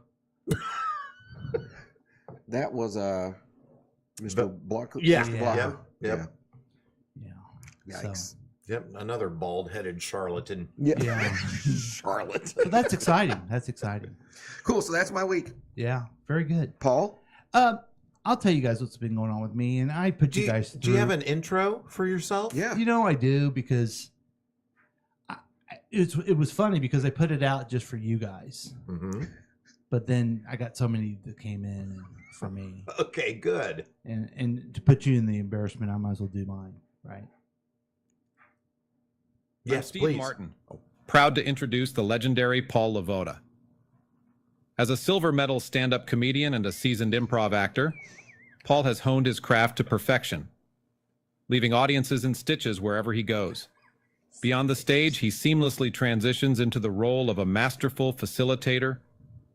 That was Mr. Blocker. Yeah. Mr. Yeah. Blocker. Yep. Yeah. Yikes. So, Yep. Another bald-headed charlatan. yeah. Charlotte. So that's exciting. That's exciting. Cool. So that's my week. Yeah. Very good. Paul? I'll tell you guys what's been going on with me, and I put you guys through. Do you have an intro for yourself? Yeah. You know I do because it was funny because I put it out just for you guys, Mm-hmm. but then I got so many that came in for me, Okay, good. and to put you in the embarrassment, I might as well do mine, right? I'm Yes, Steve please. Martin, proud to introduce the legendary Paul Lavoda. As a silver medal stand-up comedian and a seasoned improv actor, Paul has honed his craft to perfection, leaving audiences in stitches wherever he goes. Beyond the stage, he seamlessly transitions into the role of a masterful facilitator,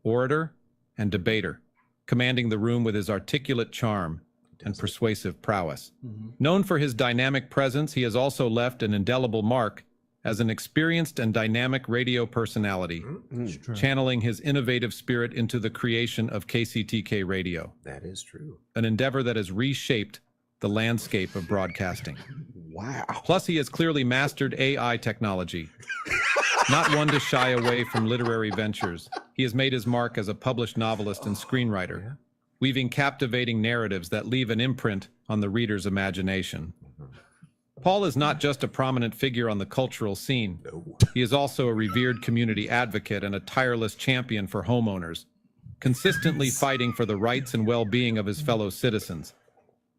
orator, and debater, commanding the room with his articulate charm and persuasive prowess. Mm-hmm. Known for his dynamic presence, he has also left an indelible mark as an experienced and dynamic radio personality, It's true. channeling his innovative spirit into the creation of KCTK Radio, That is true. an endeavor that has reshaped the landscape of broadcasting. Wow. Plus, he has clearly mastered AI technology. Not one to shy away from literary ventures, he has made his mark as a published novelist and screenwriter, weaving captivating narratives that leave an imprint on the reader's imagination. Paul is not just a prominent figure on the cultural scene. He is also a revered community advocate and a tireless champion for homeowners, consistently fighting for the rights and well-being of his fellow citizens.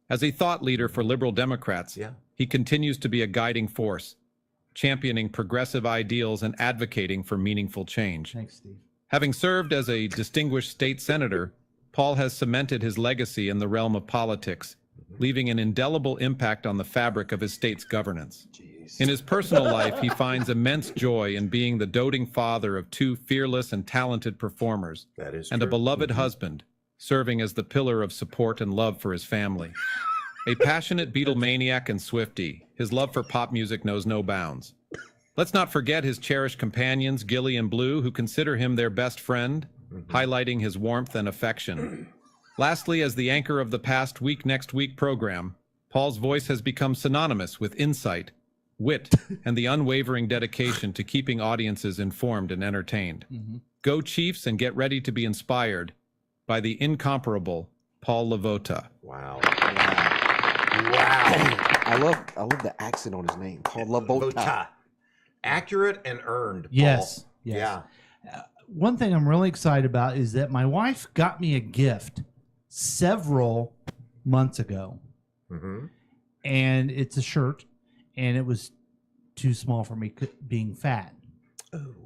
As a thought leader for liberal Democrats, he continues to be a guiding force, championing progressive ideals and advocating for meaningful change. Thanks, Steve. Having served as a distinguished state senator, Paul has cemented his legacy in the realm of politics, leaving an indelible impact on the fabric of his state's governance. In his personal life, he finds immense joy in being the doting father of 2 fearless and talented performers, and a beloved husband, serving as the pillar of support and love for his family. A passionate Beatlemaniac and Swiftie, his love for pop music knows no bounds. Let's not forget his cherished companions, Gilly and Blue, who consider him their best friend, highlighting his warmth and affection. Lastly, as the anchor of the Past Week Next Week program, Paul's voice has become synonymous with insight, wit, and the unwavering dedication to keeping audiences informed and entertained. Go Chiefs and get ready to be inspired by the incomparable Paul Levota. Wow. I love the accent on his name. Paul Levota. Accurate and earned, Paul. Yes. Yeah. One thing I'm really excited about is that my wife got me a gift several months ago. And it's a shirt, and it was too small for me being fat.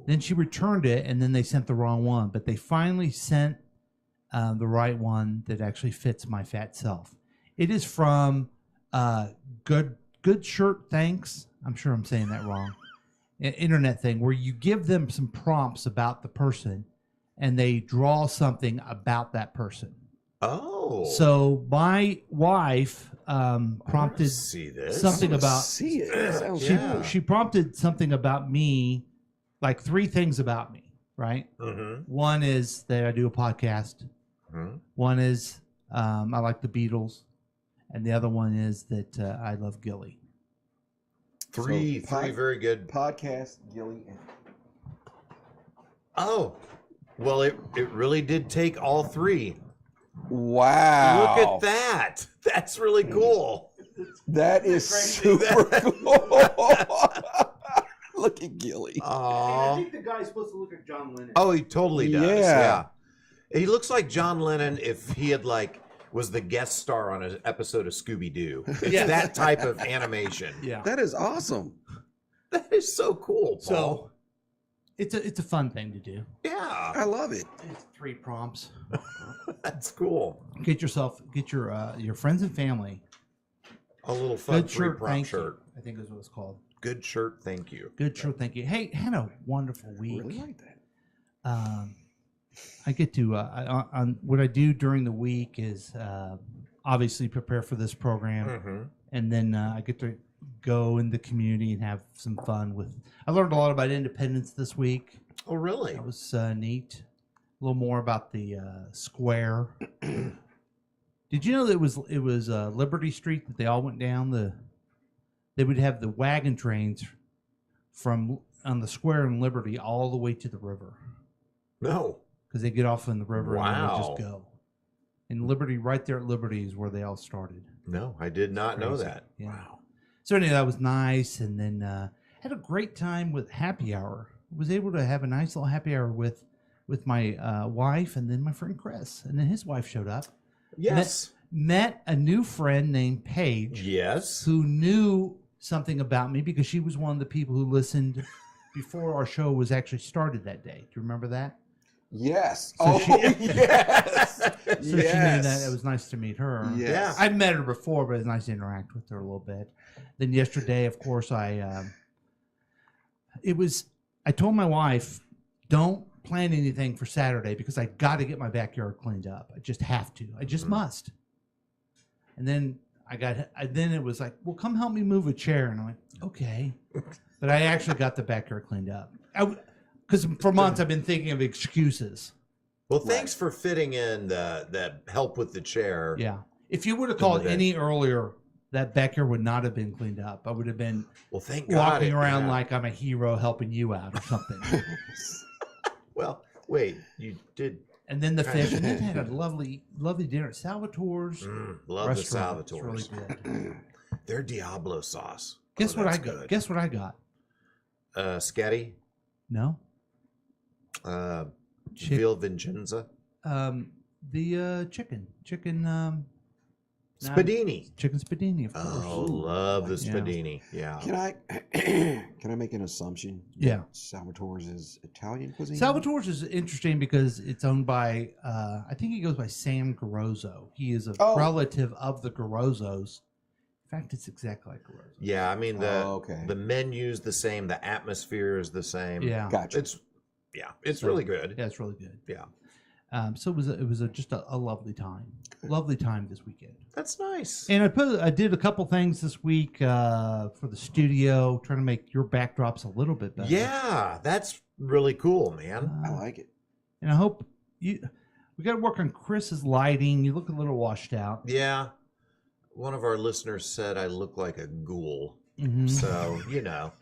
Then she returned it, and then they sent the wrong one, but they finally sent the right one that actually fits my fat self. It is from Good Shirt Thanks. I'm sure I'm saying that wrong. An internet thing where you give them some prompts about the person, and they draw something about that person. Oh. So my wife prompted something about she prompted something about me, like 3 things about me, right? One is that I do a podcast. One is I like the Beatles, and the other one is that I love Gilly. Three very good podcast, Gilly. Oh, well, it really did take all 3. Wow! Look at that. That's really cool. That is super cool. Look at Gilly. I think the guy's supposed to look like John Lennon. Oh, he totally does. Yeah. He looks like John Lennon if he had was the guest star on an episode of Scooby-Doo. It's that type of animation. Yeah. That is awesome. That is so cool, Paul. So it's a fun thing to do. Yeah. I love it. It's 3 prompts. That's cool. Get your friends and family a little fun Good 3 shirt, prompt thank shirt. you, I think is what it's called. Good shirt, thank you. Good shirt, thank you. Hey, had a wonderful week. I really like that. I get to on what I do during the week is obviously prepare for this program, and then I get to go in the community and have some fun with. I learned a lot about independence this week. Oh, really? That was neat. A little more about the square. Did you know that it was Liberty Street that they all went down? They would have the wagon trains from on the square in Liberty all the way to the river. No. Because they get off in the river and then they just Wow. go. And Liberty, right there at Liberty, is where they all started. No, I did not know Crazy. that. Yeah. Wow. So anyway, that was nice, and then had a great time with happy hour. Was able to have a nice little happy hour with my wife, and then my friend Chris, and then his wife showed up. Yes. Met a new friend named Paige. Yes. Who knew something about me because she was one of the people who listened before our show was actually started that day. Do you remember that? Yes. So yes. So she knew that. It was nice to meet her. Yes. Yeah. I've met her before, but it's nice to interact with her a little bit. Then yesterday, of course, I told my wife, don't plan anything for Saturday because I got to get my backyard cleaned up. I just have to. I just must. And then then it was like, well, come help me move a chair. And I'm like, okay. But I actually got the backyard cleaned up. Because for months I've been thinking of excuses. Well, thanks for fitting in the help with the chair. Yeah. If you would have called any earlier, that backyard would not have been cleaned up. I would have been thank God walking around like I'm a hero helping you out or something. Well, wait, you did. And then the fish. And then had a lovely, lovely dinner at Salvatore's. Love restaurant. the Salvatore's. It's really good. Their Diablo sauce. Guess what I got? good. Guess what I got? Scatty. No. Veal Vincenza. The chicken. Spadini. Chicken spadini, of course. Oh, love the spadini. Yeah. Can I make an assumption? Yeah. Salvatore's is Italian cuisine. Salvatore's is interesting because it's owned by, I think he goes by Sam Garozzo. He is a relative of the Garozzos. In fact, it's exactly like Garozzo. Yeah, I mean the menu's the same, the atmosphere is the same. Yeah, gotcha. It's really good. Yeah, it's really good. Yeah. So it was just a lovely time. Lovely time this weekend. That's nice. And I did a couple things this week for the studio, trying to make your backdrops a little bit better. Yeah, that's really cool, man. I like it. And I hope we got to work on Chris's lighting. You look a little washed out. Yeah. One of our listeners said I look like a ghoul. Mm-hmm. So, you know.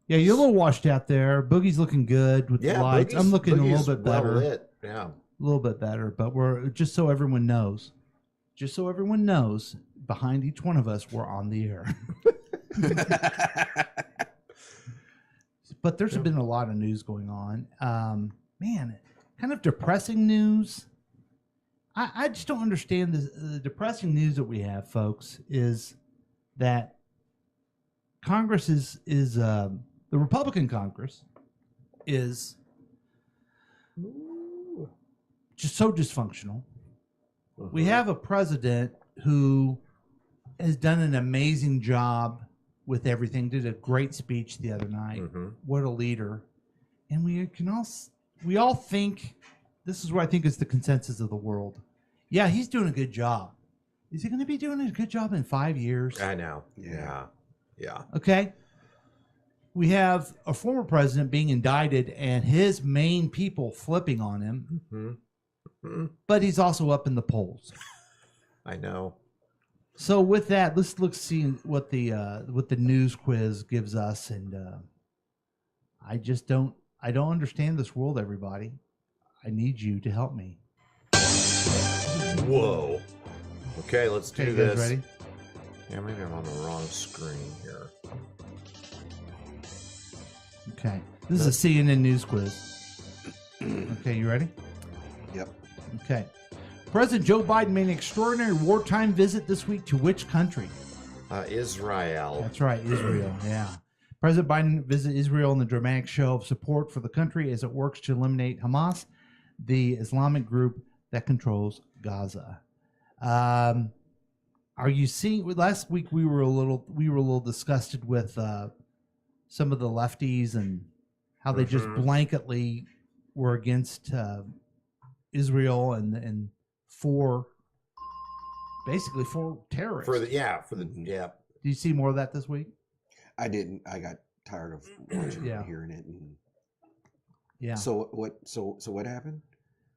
Yeah, you're a little washed out there. Boogie's looking good with the lights. I'm looking a little bit better. Well lit. Yeah. A little bit better, but we're just so everyone knows. Just so everyone knows, behind each one of us, we're on the air. But there's been a lot of news going on. Man, kind of depressing news. I just don't understand this. The depressing news that we have, folks, is that Congress is the Republican Congress is just so dysfunctional. We have a president who has done an amazing job with everything, did a great speech the other night. What a leader. And we all think, this is where I think is the consensus of the world. Yeah, he's doing a good job. Is he going to be doing a good job in 5 years? I know. Yeah. Yeah. Okay. We have a former president being indicted and his main people flipping on him. But he's also up in the polls. I know. So with that, let's see what the news quiz gives us, and I don't understand this world, everybody. I need you to help me. Whoa. Okay, let's do you this. guys ready? Yeah, maybe I'm on the wrong screen here. Okay. This is a CNN news quiz. Okay, you ready? Yep. Okay. President Joe Biden made an extraordinary wartime visit this week to which country? Israel. That's right, Israel. Yeah. President Biden visited Israel in the dramatic show of support for the country as it works to eliminate Hamas, the Islamic group that controls Gaza. Are you seeing? Last week we were a little disgusted with some of the lefties and how they just blanketly were against Israel and four terrorists. Yeah. Do you see more of that this week? I didn't. I got tired of watching it and hearing it. And yeah. So what happened?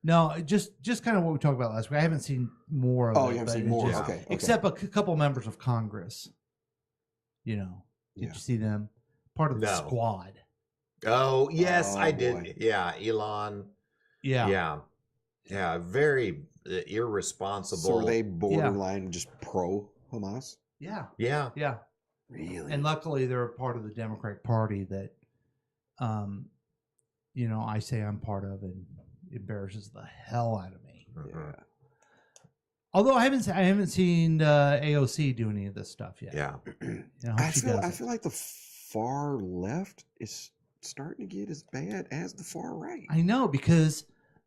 No, just kind of what we talked about last week. I haven't seen more of it. Oh, you haven't seen more? Okay. Except a couple members of Congress. You know, did you see them? Part of the squad. Oh, yes, I did. Boy. Yeah, Elon. Yeah. Yeah, very irresponsible. So are they borderline just pro Hamas? Yeah. Yeah. Really? And luckily they're a part of the Democratic Party that I say I'm part of, and embarrasses the hell out of me. Yeah. Although I haven't seen AOC do any of this stuff yet. Yeah. I feel like the far left is starting to get as bad as the far right. I know, because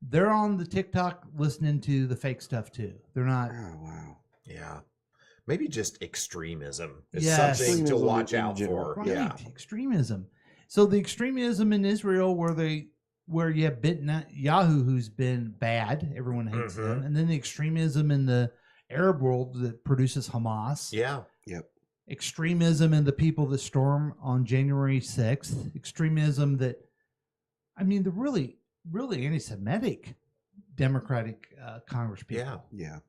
they're on the TikTok listening to the fake stuff too. They're not. Oh wow. Yeah. Maybe just extremism is Yes. something to watch in out general. for. Right, Yeah. extremism. So the extremism in Israel, where you have Yahoo, who's been bad, everyone hates him, and then the extremism in the Arab world that produces Hamas. Yeah. Yep. Extremism in the people that storm on January 6th. Extremism that, the really, really anti-Semitic Democratic Congress people. Yeah.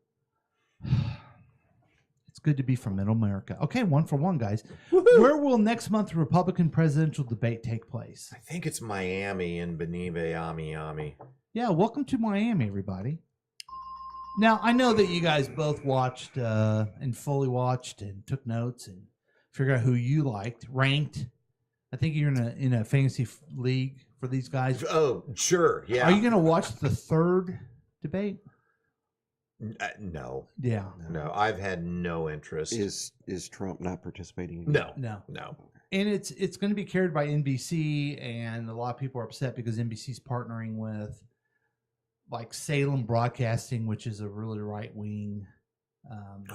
It's good to be from Middle America. Okay, 1 for 1, guys. Woo-hoo! Where will next month's Republican presidential debate take place? I think it's Miami in Benive, Ami. Yeah, welcome to Miami, everybody. Now, I know that you guys both watched and fully watched and took notes and figured out who you liked, ranked. I think you're in a fantasy league for these guys. Oh, sure. Yeah. Are you going to watch the third debate? No. Yeah. No, I've had no interest. Is Trump not participating? No. No. And it's going to be carried by NBC, and a lot of people are upset because NBC's partnering with like Salem Broadcasting, which is a really right wing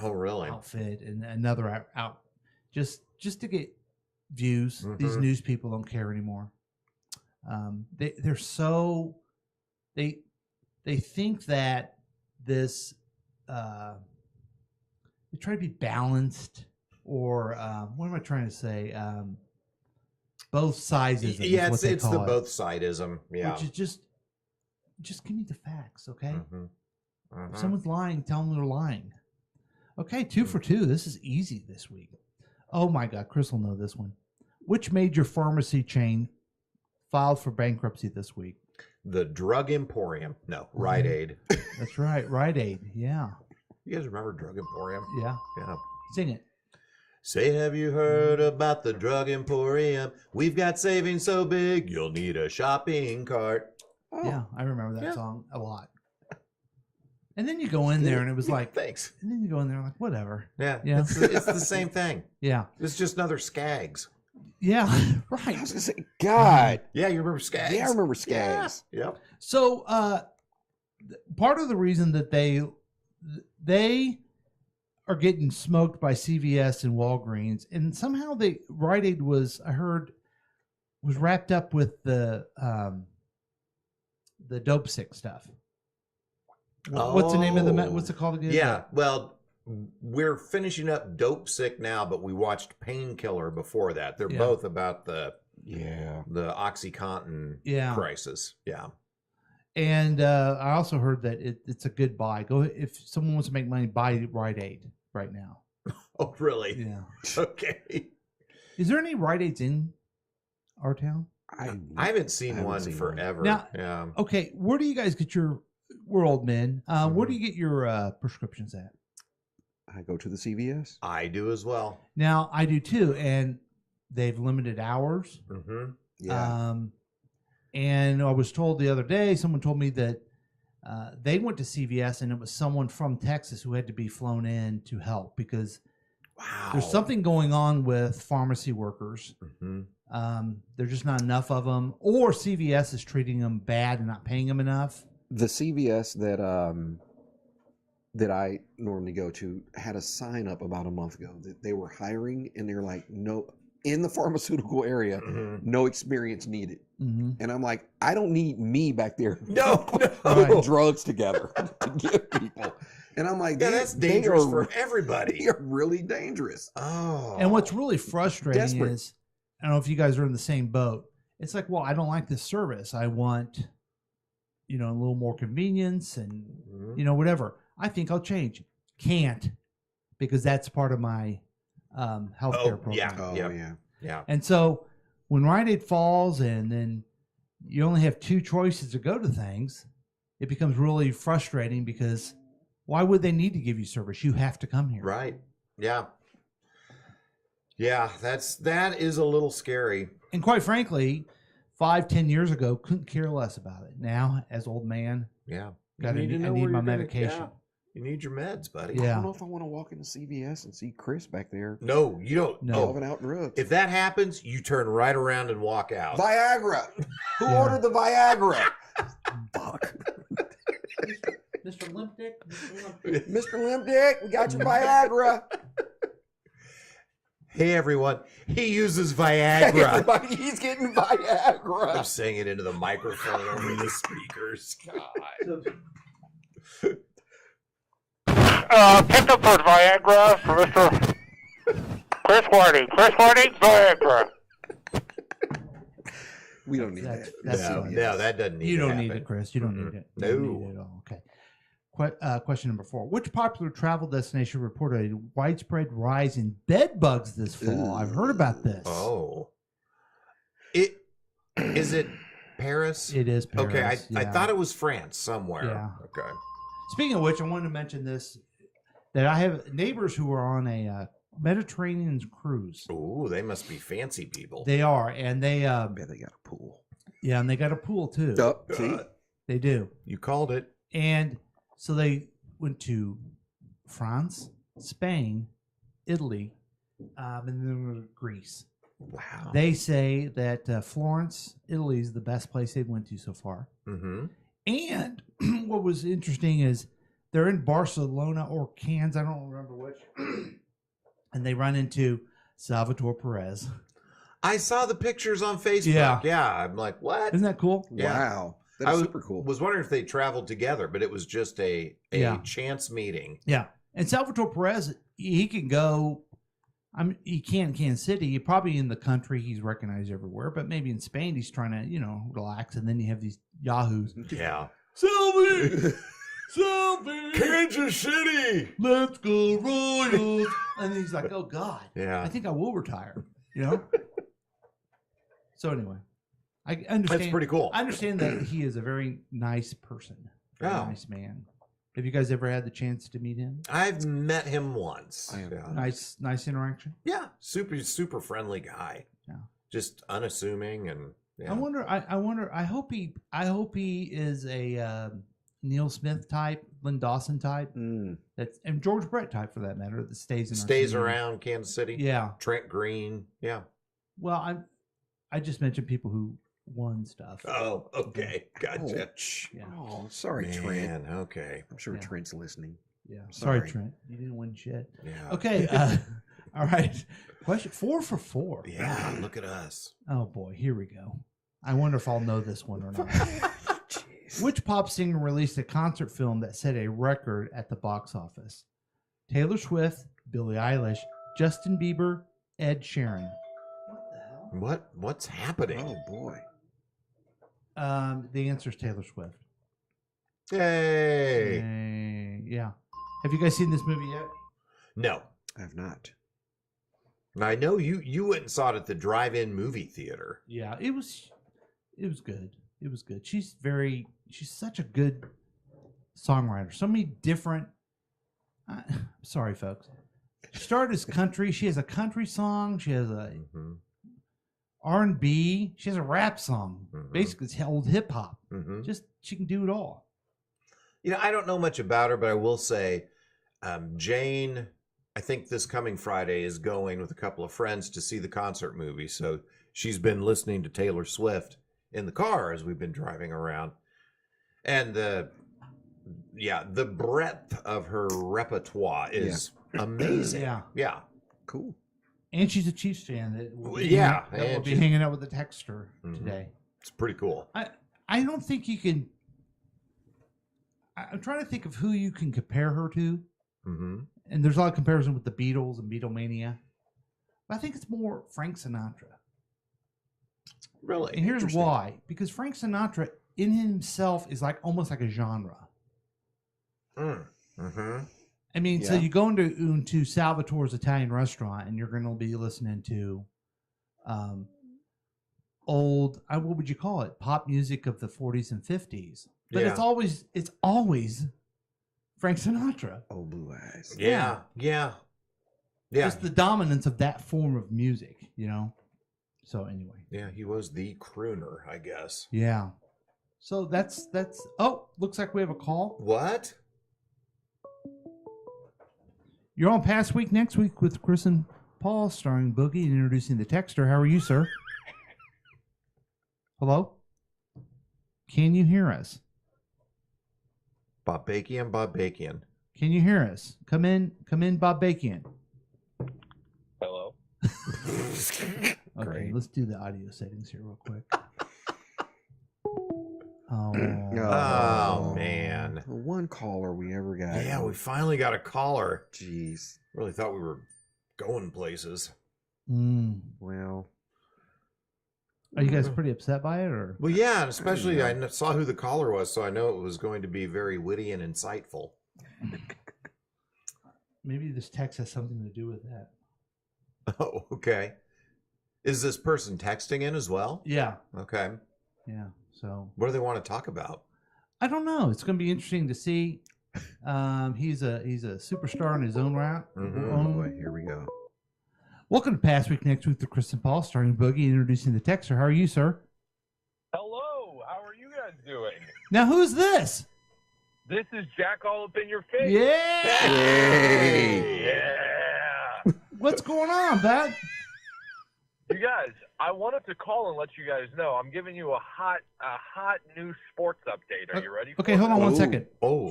really outfit, and another out just to get views. These news people don't care anymore. They're so they think that this they try to be balanced, or what am I trying to say? Both sides. Yeah, it's the both sidism. Yeah, which is just give me the facts, okay? Mm-hmm. If someone's lying, tell them they're lying. Okay, 2 for 2. This is easy this week. Oh my God, Chris will know this one. Which major pharmacy chain filed for bankruptcy this week? The Drug Emporium. No, Rite Aid. That's right, Rite Aid. Yeah. You guys remember Drug Emporium? Yeah. Yeah. Sing it. Say, have you heard about the Drug Emporium? We've got savings so big, you'll need a shopping cart. Oh. Yeah, I remember that song a lot. And then you go in there and it was like, thanks. And then you go in there like, whatever. Yeah. Yeah. It's the same thing. Yeah. It's just another Skaggs. Yeah, right. I was gonna say, God. Yeah, you remember Skaggs? Yeah, I remember Skaggs. Yeah. Yep. So part of the reason that they are getting smoked by CVS and Walgreens, and somehow Rite Aid was wrapped up with the dope sick stuff. What's the name of what's it called again? Yeah, well, we're finishing up Dope Sick now, but we watched Painkiller before that. They're both about the OxyContin crisis. Yeah. And I also heard that it's a good buy. Go if someone wants to make money, buy Rite Aid right now. Oh, really? Yeah. Okay. Is there any Rite Aids in our town? I haven't seen one forever. Now, yeah. Okay, where do you guys get we're old men. Where do you get your prescriptions at? I go to the CVS. I do as well. Now, I do too, and they've limited hours. Mm-hmm. Yeah. And I was told the other day, someone told me that they went to CVS and it was someone from Texas who had to be flown in to help because there's something going on with pharmacy workers. Mm-hmm. There's just not enough of them, or CVS is treating them bad and not paying them enough. The CVS that I normally go to had a sign up about a month ago that they were hiring, and they're like, no, in the pharmaceutical area, no experience needed. Mm-hmm. And I'm like, I don't need me back there. No. Putting drugs together to give people. And I'm like, that's dangerous for everybody. They are really dangerous. Oh. And what's really frustrating is, I don't know if you guys are in the same boat. It's like, well, I don't like this service. I want, a little more convenience and, whatever. I think I'll change. Can't, because that's part of my healthcare program. Yeah. And so when Rite Aid falls and then you only have 2 choices to go to things, it becomes really frustrating because why would they need to give you service? You have to come here. Right. Yeah. Yeah, that is a little scary. And quite frankly, 5-10 years ago, couldn't care less about it. Now, as old man, I need my medication. Yeah. You need your meds, buddy. I don't know if I want to walk into CVS and see Chris back there. No, you don't. Delving out drugs. If that happens, you turn right around and walk out. Viagra. Who ordered the Viagra? Fuck. Mr. Limpdick? Mr. Limpdick, we got your Viagra. Hey, everyone. He uses Viagra. Everybody, he's getting Viagra. I'm saying it into the microphone over the speakers. God. Pick up for Viagra for Mr. Chris Whiting. Chris Whiting, Viagra. We don't need that. No, that doesn't need it. You don't need it, Chris. You don't need it. No. You don't need it at all. Okay. Question number 4. Which popular travel destination reported a widespread rise in bed bugs this fall? I've heard about this. Oh. Is it Paris? It is Paris. Okay, I thought it was France somewhere. Yeah. Okay. Speaking of which, I wanted to mention this, that I have neighbors who are on a Mediterranean cruise. Ooh, they must be fancy people. They are, and they... they got a pool. Yeah, and they got a pool, too. See? They do. You called it. And so they went to France, Spain, Italy, and then Greece. Wow. They say that Florence, Italy is the best place they've went to so far. Mm-hmm. And what was interesting is they're in Barcelona or Cannes, I don't remember which, and they run into Salvatore Perez. I saw the pictures on Facebook. Yeah, I'm like, what? Isn't that cool? Yeah. Wow. That's super cool. Was wondering if they traveled together, but it was just a chance meeting. Yeah. And Salvatore Perez, he can go. He can't in Kansas City. Probably in the country, he's recognized everywhere. But maybe in Spain, he's trying to, relax. And then you have these yahoos. Yeah. Selby! Selby! Kansas City! Let's go Royals! And he's like, oh, God. Yeah. I think I will retire, So anyway, I understand. That's pretty cool. I understand that he is a very nice person. Very nice man. Have you guys ever had the chance to meet him? I've met him once. Yeah. Nice interaction. Yeah, super friendly guy. Yeah, just unassuming and. Yeah. I wonder. I hope he is a Neil Smith type, Lynn Dawson type, and George Brett type for that matter. That stays around Kansas City. Yeah, Trent Green. Yeah. Well, I just mentioned people who won stuff. Oh, okay. Gotcha. Yeah. Oh, sorry, Man, Trent. Okay. I'm sure Trent's listening. Yeah. Sorry, Trent. You didn't win shit. Yeah. Okay. All right. Question 4 for 4. Yeah. Look at us. Oh boy. Here we go. I wonder if I'll know this one or not. Which pop singer released a concert film that set a record at the box office? Taylor Swift, Billie Eilish, Justin Bieber, Ed Sheeran. What's happening? Oh boy. The answer is Taylor Swift. Hey. Yeah. Have you guys seen this movie yet? No, I have not. I know you went and saw it at the drive-in movie theater. Yeah, it was good. It was good. She's such a good songwriter. So many different. Sorry, folks. She started as country. She has a country song. She has a R&B. She has a rap song. Basically, it's old hip hop. Just she can do it all. I don't know much about her, but I will say, Jane, I think this coming Friday is going with a couple of friends to see the concert movie. So she's been listening to Taylor Swift in the car as we've been driving around, and the breadth of her repertoire is amazing. Yeah, cool. And she's a Chiefs fan. That will be hanging out with the texter today. It's pretty cool. I don't think you can. I'm trying to think of who you can compare her to. And there's a lot of comparison with the Beatles and Beatlemania. But I think it's more Frank Sinatra. Really? And here's why. Because Frank Sinatra in himself is almost like a genre. I mean, so you go into Salvatore's Italian restaurant and you're going to be listening to old, what would you call it? Pop music of the 40s and 50s. But it's always Frank Sinatra. Oh, Blue Eyes. Yeah. Just the dominance of that form of music, So anyway. Yeah, he was the crooner, I guess. Yeah. So that's looks like we have a call. What? You're on Past Week Next Week with Chris and Paul, starring Boogie and introducing the texter. How are you, sir? Hello? Can you hear us? Bob Bakian. Can you hear us? Come in, Bob Bakian. Hello. Okay, let's do the audio settings here real quick. Oh man. The one caller we ever got. Yeah, we finally got a caller. Jeez. Really thought we were going places. Well. Are you guys pretty upset by it, or? Well, yeah, and especially I saw who the caller was, so I know it was going to be very witty and insightful. Maybe this text has something to do with that. Oh, okay. Is this person texting in as well? Yeah. Okay. Yeah. So. What do they want to talk about? I don't know. It's going to be interesting to see. He's a superstar in his own right. Oh boy, here we go. Welcome to Past Week Next Week with Chris and Paul, starring Boogie, introducing the texter. How are you, sir? Hello. How are you guys doing? Now, who's this? This is Jack all up in your face. Yeah. Hey. Yeah. What's going on, Bat? You guys, I wanted to call and let you guys know I'm giving you a hot new sports update. Are you ready? Okay, hold on 1 second. Oh.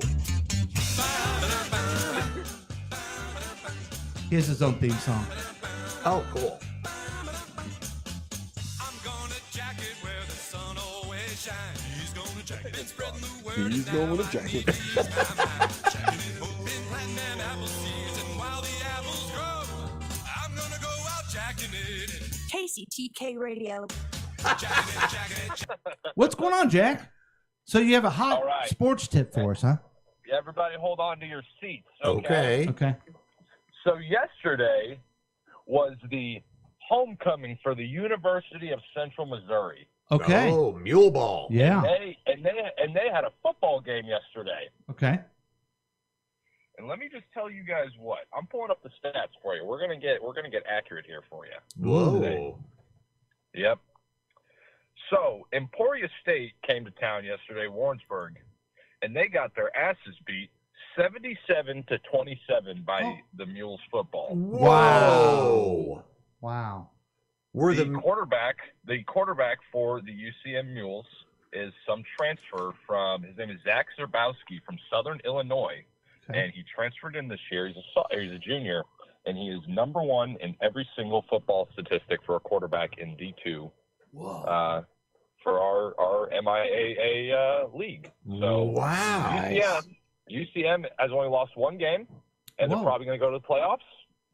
He has his own theme song. Oh, cool. He's going to jack it. KCTK Radio. What's going on, Jack? So you have a hot All right. sports tip for us, huh? Everybody hold on to your seats. Okay. Okay. So yesterday was the homecoming for the University of Central Missouri. Okay. Oh, mule ball. Yeah. And they had a football game yesterday. Okay. And let me just tell you guys what. I'm pulling up the stats for you. We're gonna get accurate here for you. Whoa. Yep. So Emporia State came to town yesterday, Warrensburg, and they got their asses beat 77-27 by the Mules football. Whoa. Wow. We're the quarterback for the UCM Mules is some transfer from, his name is Zach Zerbowski from Southern Illinois. Okay. And he transferred in this year. He's a junior, and he is number one in every single football statistic for a quarterback in D2. Whoa. For our MIAA league. So wow. UCM has only lost one game, and they're probably going to go to the playoffs.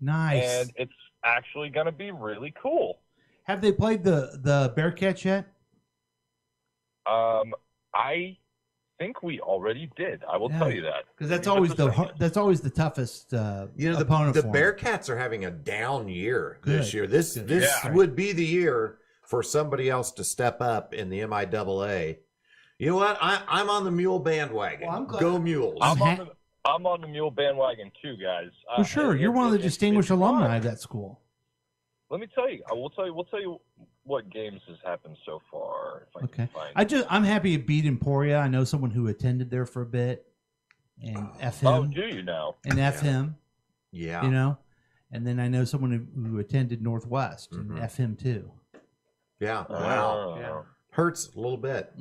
Nice. And it's actually going to be really cool. Have they played the Bearcats yet? I think we already did. I will tell you that, because that's always the toughest opponent. The for them. Bearcats are having a down year this year. This Yeah. would be the year for somebody else to step up in the MIAA. You know what? I'm on the Mule bandwagon. Go Mules. I'm on the Mule bandwagon too, guys. For sure, you're one of the distinguished alumni of that school. Let me tell you. We'll tell you what games has happened so far. If I can find I'm happy to beat Emporia. I know someone who attended there for a bit, and F him. Oh, do you now? And F him. Yeah. You know, and then I know someone who attended Northwest and F him too. Yeah. Wow. Yeah. Hurts a little bit,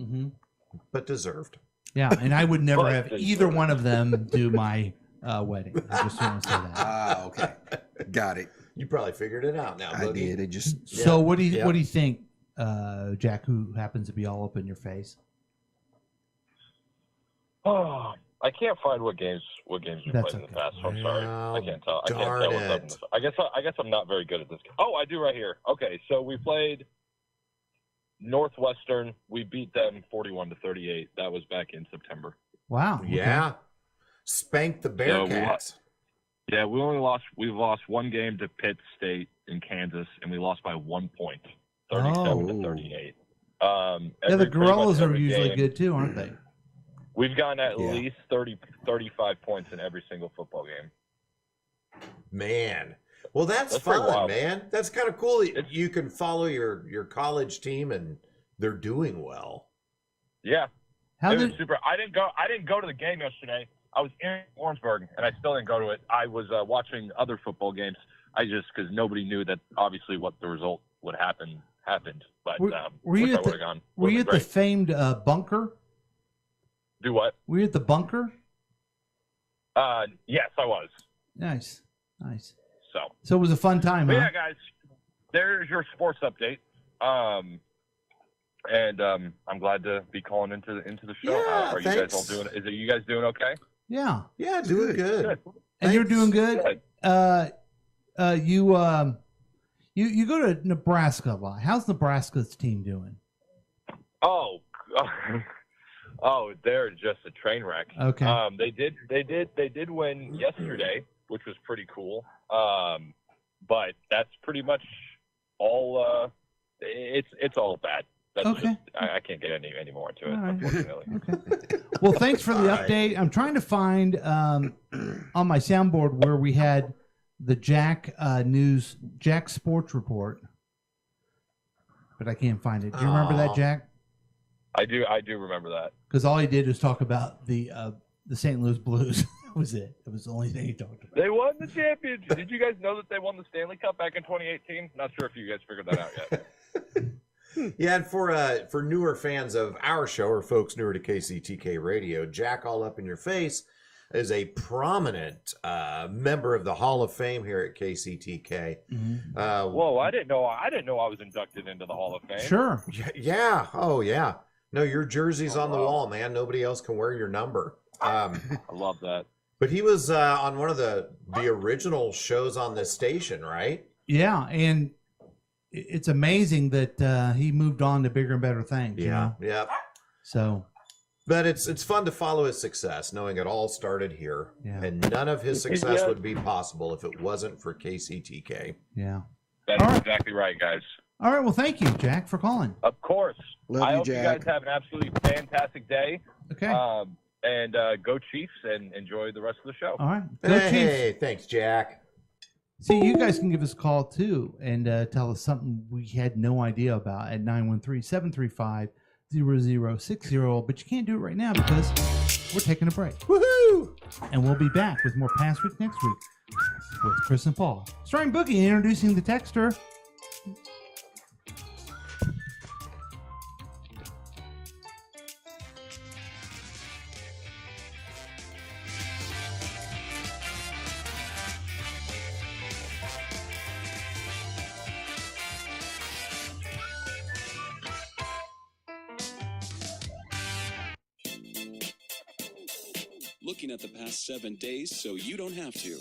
but deserved. Yeah, and I would never have either one of them do my wedding. I just want to say that. Okay. Got it. You probably figured it out now. I Boogie. did. It just So what do you think, Jack? Who happens to be all up in your face? Oh, I can't find what games we played in the past. So I'm sorry. I can't tell. I can't tell what's up in this. I guess I'm not very good at this. Oh, I do right here. Okay, so we played Northwestern. We beat them 41-38. That was back in September. Wow. Yeah. Spanked the Bearcats. Yeah, we've lost one game to Pitt State in Kansas, and we lost by 1 point, 37-38. The Gorillas are usually good too, aren't they? We've gotten at least 35 points in every single football game. Man. Well, that's fun, man. That's kind of cool. You can follow your college team, and they're doing well. Yeah. It was super. I didn't go to the game yesterday. I was in Warrensburg, and I still didn't go to it. I was watching other football games. Because nobody knew that obviously what the result would happened. But were you at the famed bunker? Do what? Were you at the bunker? Yes, I was. Nice. So it was a fun time, but huh? yeah, guys, there's your sports update. And I'm glad to be calling into the show. Yeah, are you guys all doing? Is it you guys doing okay? Yeah. Yeah, doing good. And you're doing good. You go to Nebraska a lot. How's Nebraska's team doing? Oh, they're just a train wreck. Okay. They did win yesterday, which was pretty cool. But that's pretty much all. It's all bad. That's okay. Just, I can't get any more into it, unfortunately. Okay. Well, thanks for the update. I'm trying to find on my soundboard where we had the Jack Sports Report, but I can't find it. Do you remember that, Jack? I do remember that. Because all he did was talk about the the St. Louis Blues. That was it. It was the only thing he talked about. They won the championship. Did you guys know that they won the Stanley Cup back in 2018? Not sure if you guys figured that out yet. Yeah, and for newer fans of our show or folks newer to KCTK Radio, Jack All Up in Your Face is a prominent member of the Hall of Fame here at KCTK. Whoa, I didn't know I was inducted into the Hall of Fame. Sure. Yeah. Oh, yeah. No, your jersey's on the wall, man. Nobody else can wear your number. I love that. But he was on one of the original shows on this station, right? Yeah, and it's amazing that he moved on to bigger and better things. You know? Yeah. So, but it's fun to follow his success, knowing it all started here, and none of his success would be possible if it wasn't for KCTK. Yeah, that's exactly right, guys. All right, well, thank you, Jack, for calling. Of course. Love I you, hope Jack. you guys have an absolutely fantastic day. Okay. And go Chiefs and enjoy the rest of the show. All right. Go Hey, Chiefs. thanks, Jack. See, you guys can give us a call, too, and tell us something we had no idea about at 913-735-0060. But you can't do it right now because we're taking a break. Woohoo! And we'll be back with more Past Week next week with Chris and Paul. Starring Boogie, introducing the texter. Looking at the past 7 days so you don't have to.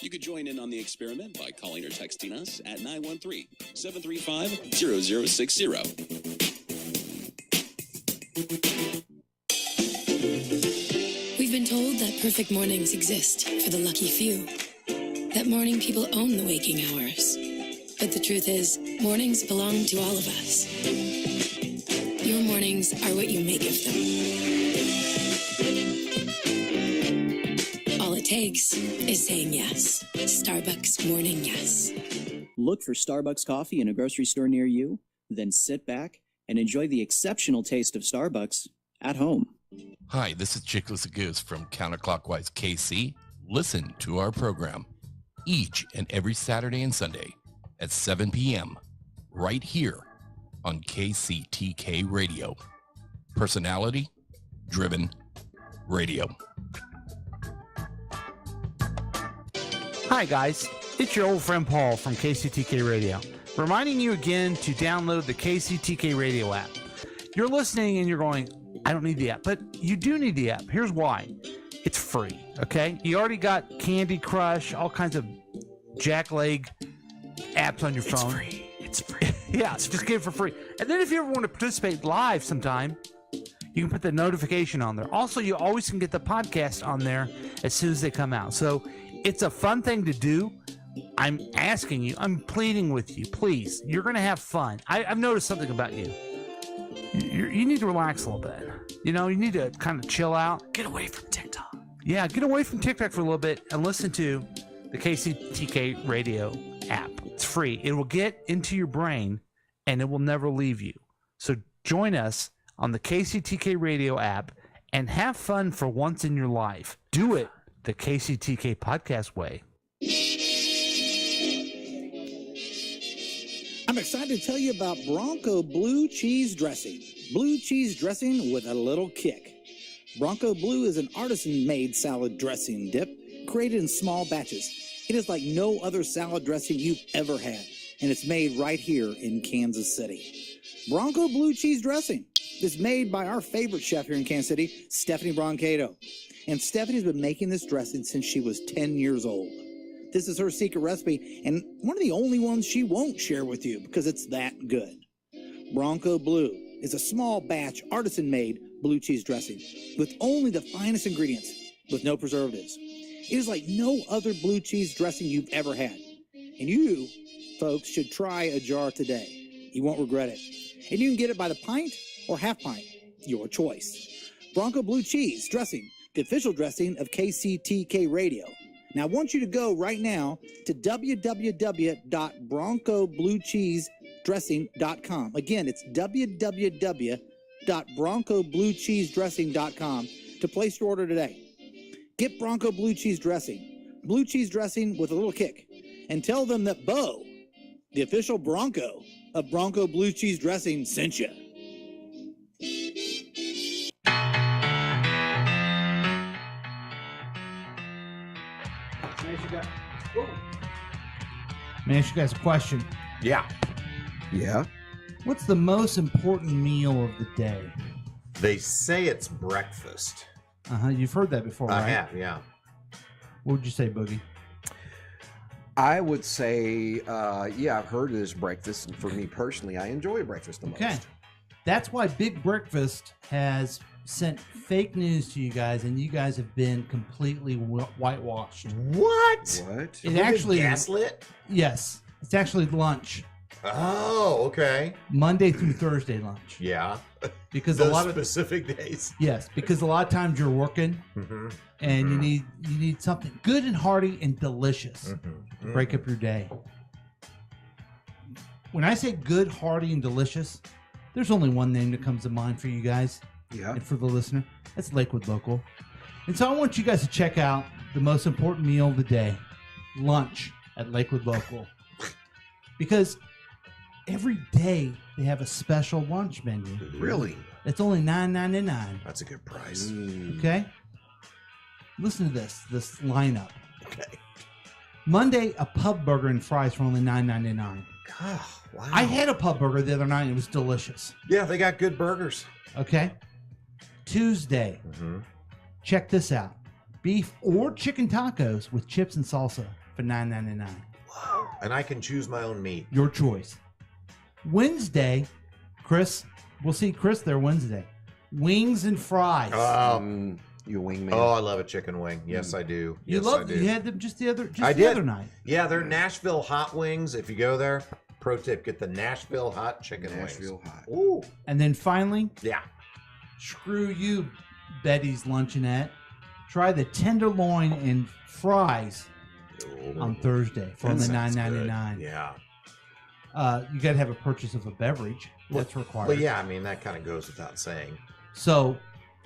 You could join in on the experiment by calling or texting us at 913-735-0060. We've been told that perfect mornings exist for the lucky few. That morning people own the waking hours. But the truth is, mornings belong to all of us. Your mornings are what you make of them. All it takes is saying yes. Starbucks Morning Yes. Look for Starbucks coffee in a grocery store near you, then sit back and enjoy the exceptional taste of Starbucks at home. Hi, this is Chickless Goose from Counterclockwise KC. Listen to our program each and every Saturday and Sunday at 7 p.m. right here on KCTK Radio. Personality driven radio. Hi guys, it's your old friend Paul from KCTK Radio, reminding you again to download the KCTK Radio app. You're listening and you're going, I don't need the app, but you do need the app. Here's why. It's free, okay? You already got Candy Crush, all kinds of jackleg apps on your phone. It's free. Yeah, just get it for free. And then if you ever want to participate live sometime, you can put the notification on there. Also, you always can get the podcast on there as soon as they come out. So it's a fun thing to do. I'm asking you, I'm pleading with you, please. You're going to have fun. I've noticed something about you. You need to relax a little bit. You know, you need to kind of chill out. Get away from TikTok. Yeah, get away from TikTok for a little bit and listen to the KCTK Radio app. It's free. It will get into your brain and it will never leave you. So join us on the KCTK Radio app and have fun for once in your life. Do it the KCTK podcast way. I'm excited to tell you about Bronco Blue Cheese Dressing. Blue cheese dressing with a little kick. Bronco Blue is an artisan-made salad dressing dip created in small batches. It is like no other salad dressing you've ever had, and it's made right here in Kansas City. Bronco Blue Cheese Dressing is made by our favorite chef here in Kansas City, Stephanie Broncato. And Stephanie's been making this dressing since she was 10 years old. This is her secret recipe, and one of the only ones she won't share with you because it's that good. Bronco Blue is a small batch, artisan-made blue cheese dressing with only the finest ingredients, with no preservatives. It is like no other blue cheese dressing you've ever had. And you, folks, should try a jar today. You won't regret it. And you can get it by the pint or half pint, your choice. Bronco Blue Cheese Dressing, the official dressing of KCTK Radio. Now, I want you to go right now to www.broncobluecheesedressing.com. Again, it's www.broncobluecheesedressing.com to place your order today. Get Bronco Blue Cheese Dressing. Blue cheese dressing with a little kick. And tell them that Bo, the official Bronco of Bronco Blue Cheese Dressing, sent you. Let me ask you guys a question. Yeah. Yeah. What's the most important meal of the day? They say it's breakfast. You've heard that before, right? I have, yeah. What would you say, Boogie? I would say, I've heard it as breakfast, and for me personally, I enjoy breakfast the Okay. most. That's why Big Breakfast has sent fake news to you guys, and you guys have been completely whitewashed. What? What? It actually gaslit? Yes, it's actually lunch. Oh, okay. Monday through Thursday lunch. Yeah. Because Those a lot of specific days. Yes, because a lot of times you're working, and you need something good and hearty and delicious to break up your day. When I say good, hearty, and delicious, there's only one name that comes to mind for you guys. Yeah. And for the listener, that's Lakewood Local. And so I want you guys to check out the most important meal of the day, lunch at Lakewood Local. Because every day they have a special lunch menu. Really? It's only $9.99. That's a good price. Okay? Listen to this lineup. Okay. Monday, a pub burger and fries for only $9.99. Oh, wow. I had a pub burger the other night and it was delicious. Yeah, they got good burgers. Okay? Tuesday, check this out. Beef or chicken tacos with chips and salsa for $9.99. Wow. And I can choose my own meat. Your choice. Wednesday, Chris, we'll see Chris there Wednesday. Wings and fries. You a wing man? Oh, I love a chicken wing. Yes, I do. You Yes, I do. You had them just the other did. other night. Yeah, they're Nashville hot wings. If you go there, pro tip, get the Nashville hot chicken Nashville wings. hot. Ooh. And then finally, Yeah. screw you, Betty's Luncheonette. Try the tenderloin and fries on Thursday for only $9.99. Yeah. You got to have a purchase of a beverage. That's required. Well, yeah, I mean, that kind of goes without saying. So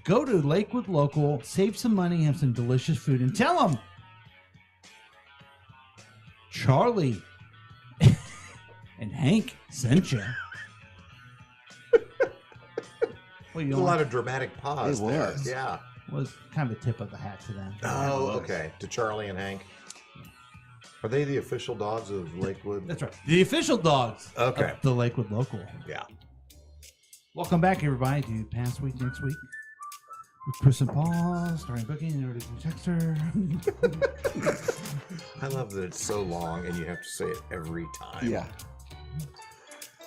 go to Lakewood Local, save some money, have some delicious food, and tell them Charlie and Hank sent you. Well, a lot of dramatic pause It there. was. Yeah. Was kind of a tip of the hat to them. Oh, okay. To Charlie and Hank. Are they the official dogs of Lakewood? That's right. The official dogs of the Lakewood Local. Yeah. Welcome back, everybody, to Past Week, Next Week. With Chris and Paul, starring Boogie and Everyday Texter. I love that it's so long and you have to say it every time. Yeah.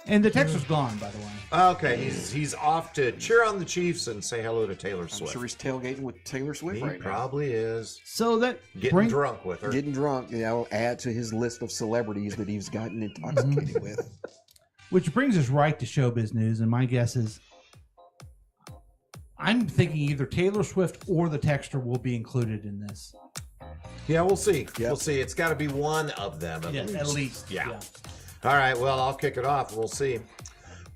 And the texter's gone, by the way. Okay, he's off to cheer on the Chiefs and say hello to Taylor I'm Swift. sure he's tailgating with Taylor Swift He right now. probably is. So that Getting drunk with her. Getting drunk, will add to his list of celebrities that he's gotten intoxicated with. Which brings us right to showbiz news, and my guess is I'm thinking either Taylor Swift or the texter will be included in this. Yeah, we'll see. Yep. We'll see. It's got to be one of them at Yes, least. at least. Yeah. All right, well, I'll kick it off. We'll see.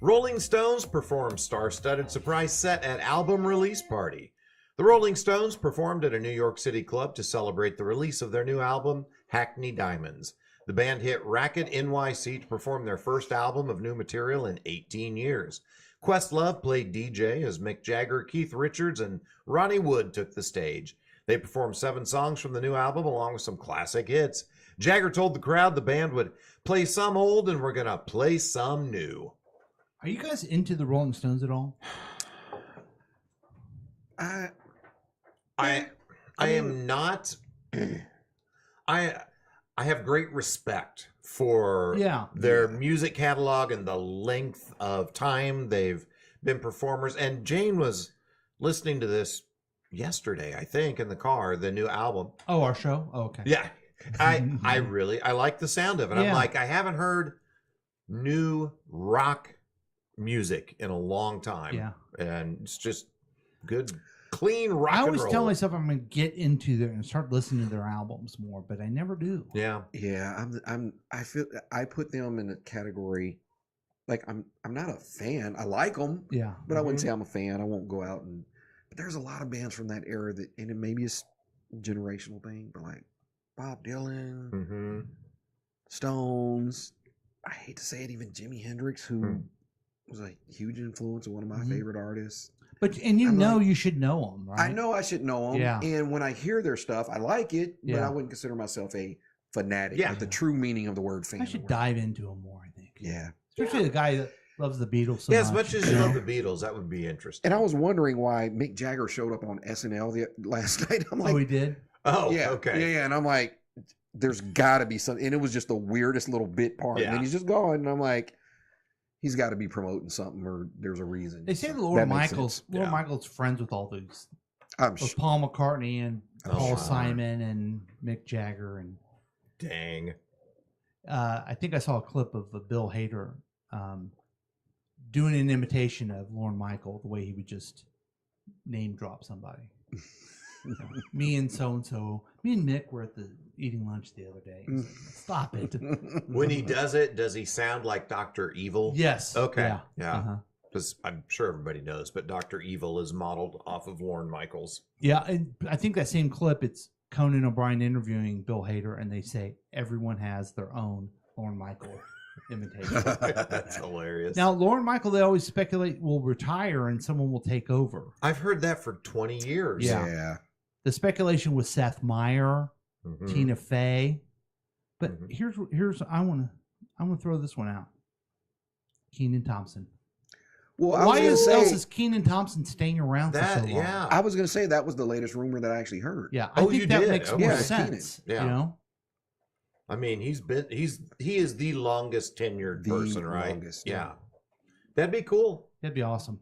Rolling Stones performed star-studded surprise set at album release party. The Rolling Stones performed at a New York City club to celebrate the release of their new album, Hackney Diamonds. The band hit Racket NYC to perform their first album of new material in 18 years. Questlove played DJ as Mick Jagger, Keith Richards, and Ronnie Wood took the stage. They performed 7 songs from the new album along with some classic hits. Jagger told the crowd the band would play some old and we're going to play some new. Are you guys into the Rolling Stones at all? I am not. I have great respect for their music catalog and the length of time they've been performers. And Jane was listening to this yesterday, I think, in the car, the new album. Oh, our show? Oh, okay. Yeah. I like the sound of it. I'm like, I haven't heard new rock music in a long time. Yeah. And it's just good, clean rock I and always roll. tell myself I'm going to get into their and start listening to their albums more, but I never do. Yeah. Yeah, I feel I put them in a category like I'm not a fan. I like them. Yeah. But I wouldn't say I'm a fan. I won't go out and But there's a lot of bands from that era that, and it maybe it's a generational thing, but like Bob Dylan, Stones. I hate to say it, even Jimi Hendrix, who was a huge influence and one of my favorite artists. But you should know them, right? I know I should know them. Yeah. And when I hear their stuff, I like it, but I wouldn't consider myself a fanatic. Yeah. With the true meaning of the word fan. I should dive into them more, I think. Yeah. Especially the guy that loves the Beatles so much. Yeah, as much as you love the Beatles, that would be interesting. And I was wondering why Mick Jagger showed up on SNL last night. I'm like, he did? Oh, yeah, okay. Yeah. And I'm like, there's got to be something. And it was just the weirdest little bit part. Yeah. And then he's just gone. And I'm like, he's got to be promoting something, or there's a reason. They say So Lord that makes Michael's sense. Lord Michael's friends with all these. I'm with Paul McCartney and Oh, Paul wow. Simon and Mick Jagger and. Dang. I think I saw a clip of Bill Hader doing an imitation of Lorne Michael, the way he would just name drop somebody. Me and so-and-so, me and Mick were eating lunch the other day. Like, stop it. When he does it, does he sound like Dr. Evil? Yes. Okay. Yeah. Uh-huh. Because I'm sure everybody knows, but Dr. Evil is modeled off of Lorne Michaels. Yeah, and I think that same clip, it's Conan O'Brien interviewing Bill Hader, and they say everyone has their own Lorne Michael imitation. That's hilarious. Now, Lorne Michael, they always speculate will retire and someone will take over. I've heard that for 20 years. Yeah. The speculation was Seth Meyer, Tina Fey, but here's I want to throw this one out. Kenan Thompson. Well, why else is Kenan Thompson staying around for so long? Yeah. I was going to say that was the latest rumor that I actually heard. Yeah, I think that makes more sense. Yeah. You know, I mean, he is the longest tenured person, right? Longest, yeah. That'd be cool. That'd be awesome.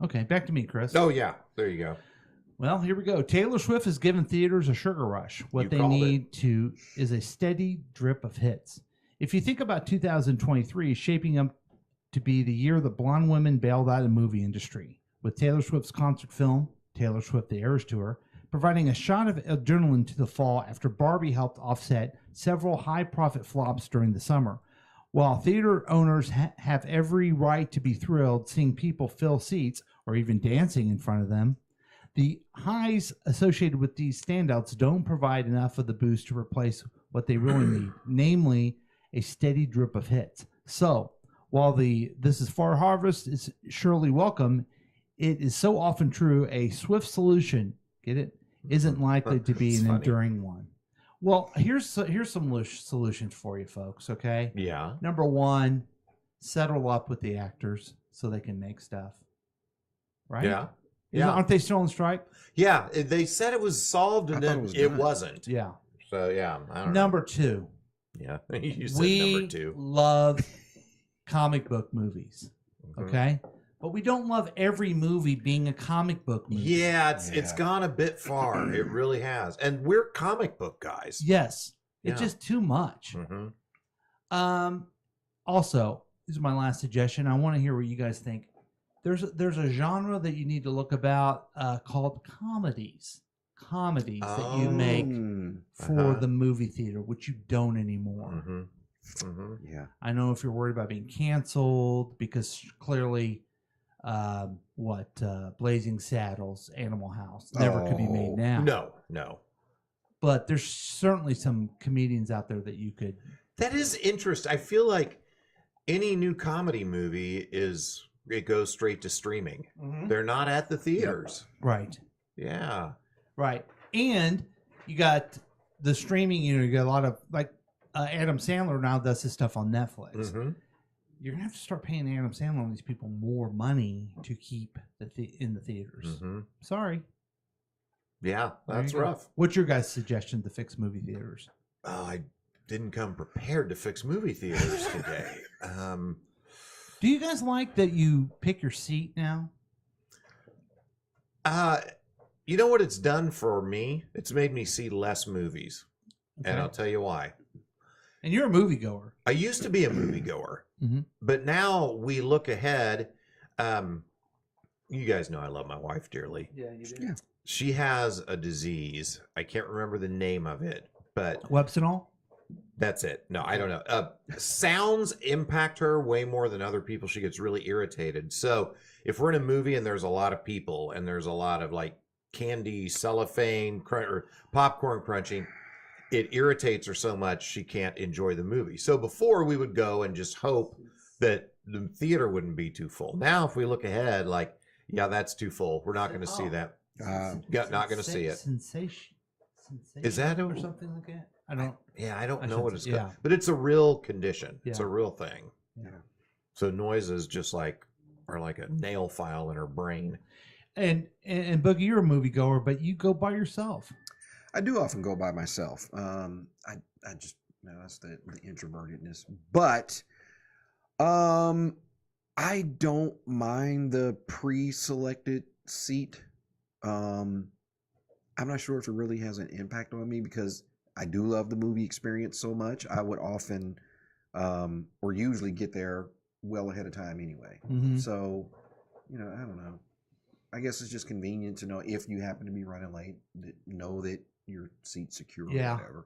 Okay, back to me, Chris. Oh yeah, there you go. Well, here we go. Taylor Swift has given theaters a sugar rush. What they need is a steady drip of hits. If you think about 2023 shaping up to be the year the blonde women bailed out of the movie industry, with Taylor Swift's concert film, Taylor Swift The Eras Tour, providing a shot of adrenaline to the fall after Barbie helped offset several high-profit flops during the summer. While theater owners have every right to be thrilled seeing people fill seats or even dancing in front of them, the highs associated with these standouts don't provide enough of the boost to replace what they really need, namely a steady drip of hits. So, while This Is Far Harvest is surely welcome, it is so often true a swift solution, get it, isn't likely to be an enduring one. Well, here's some solutions for you folks, okay? Yeah. Number one, settle up with the actors so they can make stuff. Right? Yeah. Yeah. Aren't they still on strike? Yeah. They said it was solved and then it wasn't. Yeah. So yeah, I don't know. Number two. Yeah. You said we number two. love comic book movies. Okay? But we don't love every movie being a comic book movie. Yeah, it's gone a bit far. It really has. And we're comic book guys. Yes. It's Yeah. just too much. Mm-hmm. Also, this is my last suggestion. I want to hear what you guys think. There's a genre that you need to look about called comedies. Comedies that you make for the movie theater, which you don't anymore. Yeah. I know if you're worried about being canceled because clearly Blazing Saddles, Animal House never could be made now. No. But there's certainly some comedians out there that you could. That is interesting. I feel like any new comedy movie it goes straight to streaming. They're not at the theaters. Right. Yeah. Right. And you got the streaming, you got a lot of Adam Sandler now does his stuff on Netflix. You're gonna have to start paying Adam Sandler and these people more money to keep in the theaters. Sorry. Yeah, that's There you go. rough. What's your guys' suggestion to fix movie theaters? Oh, I didn't come prepared to fix movie theaters today. Do you guys like that you pick your seat now? You know what it's done for me? It's made me see less movies. And I'll tell you why. And you're a moviegoer. I used to be a moviegoer, but now we look ahead. You guys know I love my wife dearly. Yeah, you do. Yeah. She has a disease. I can't remember the name of it, but Websinol? That's it. No, I don't know. Sounds impact her way more than other people. She gets really irritated. So if we're in a movie and there's a lot of people and there's a lot of like candy, cellophane, or popcorn crunching, it irritates her so much she can't enjoy the movie. So before we would go and just hope that the theater wouldn't be too full. Now if we look ahead, like, yeah, that's too full. We're not going to see that. Not going to see it. Sensation. Is that or something like that? I don't. I don't know what it's called. called, but it's a real condition. It's Yeah. a real thing. Yeah. So noises just like are like a nail file in her brain. And Boogie, you're a moviegoer, but you go by yourself. I do often go by myself. I just that's the introvertedness, but I don't mind the pre-selected seat. I'm not sure if it really has an impact on me because I do love the movie experience so much. I would often or usually get there well ahead of time anyway. Mhm. So, I don't know. I guess it's just convenient to know if you happen to be running late, know that your seat's secure or Yeah. whatever.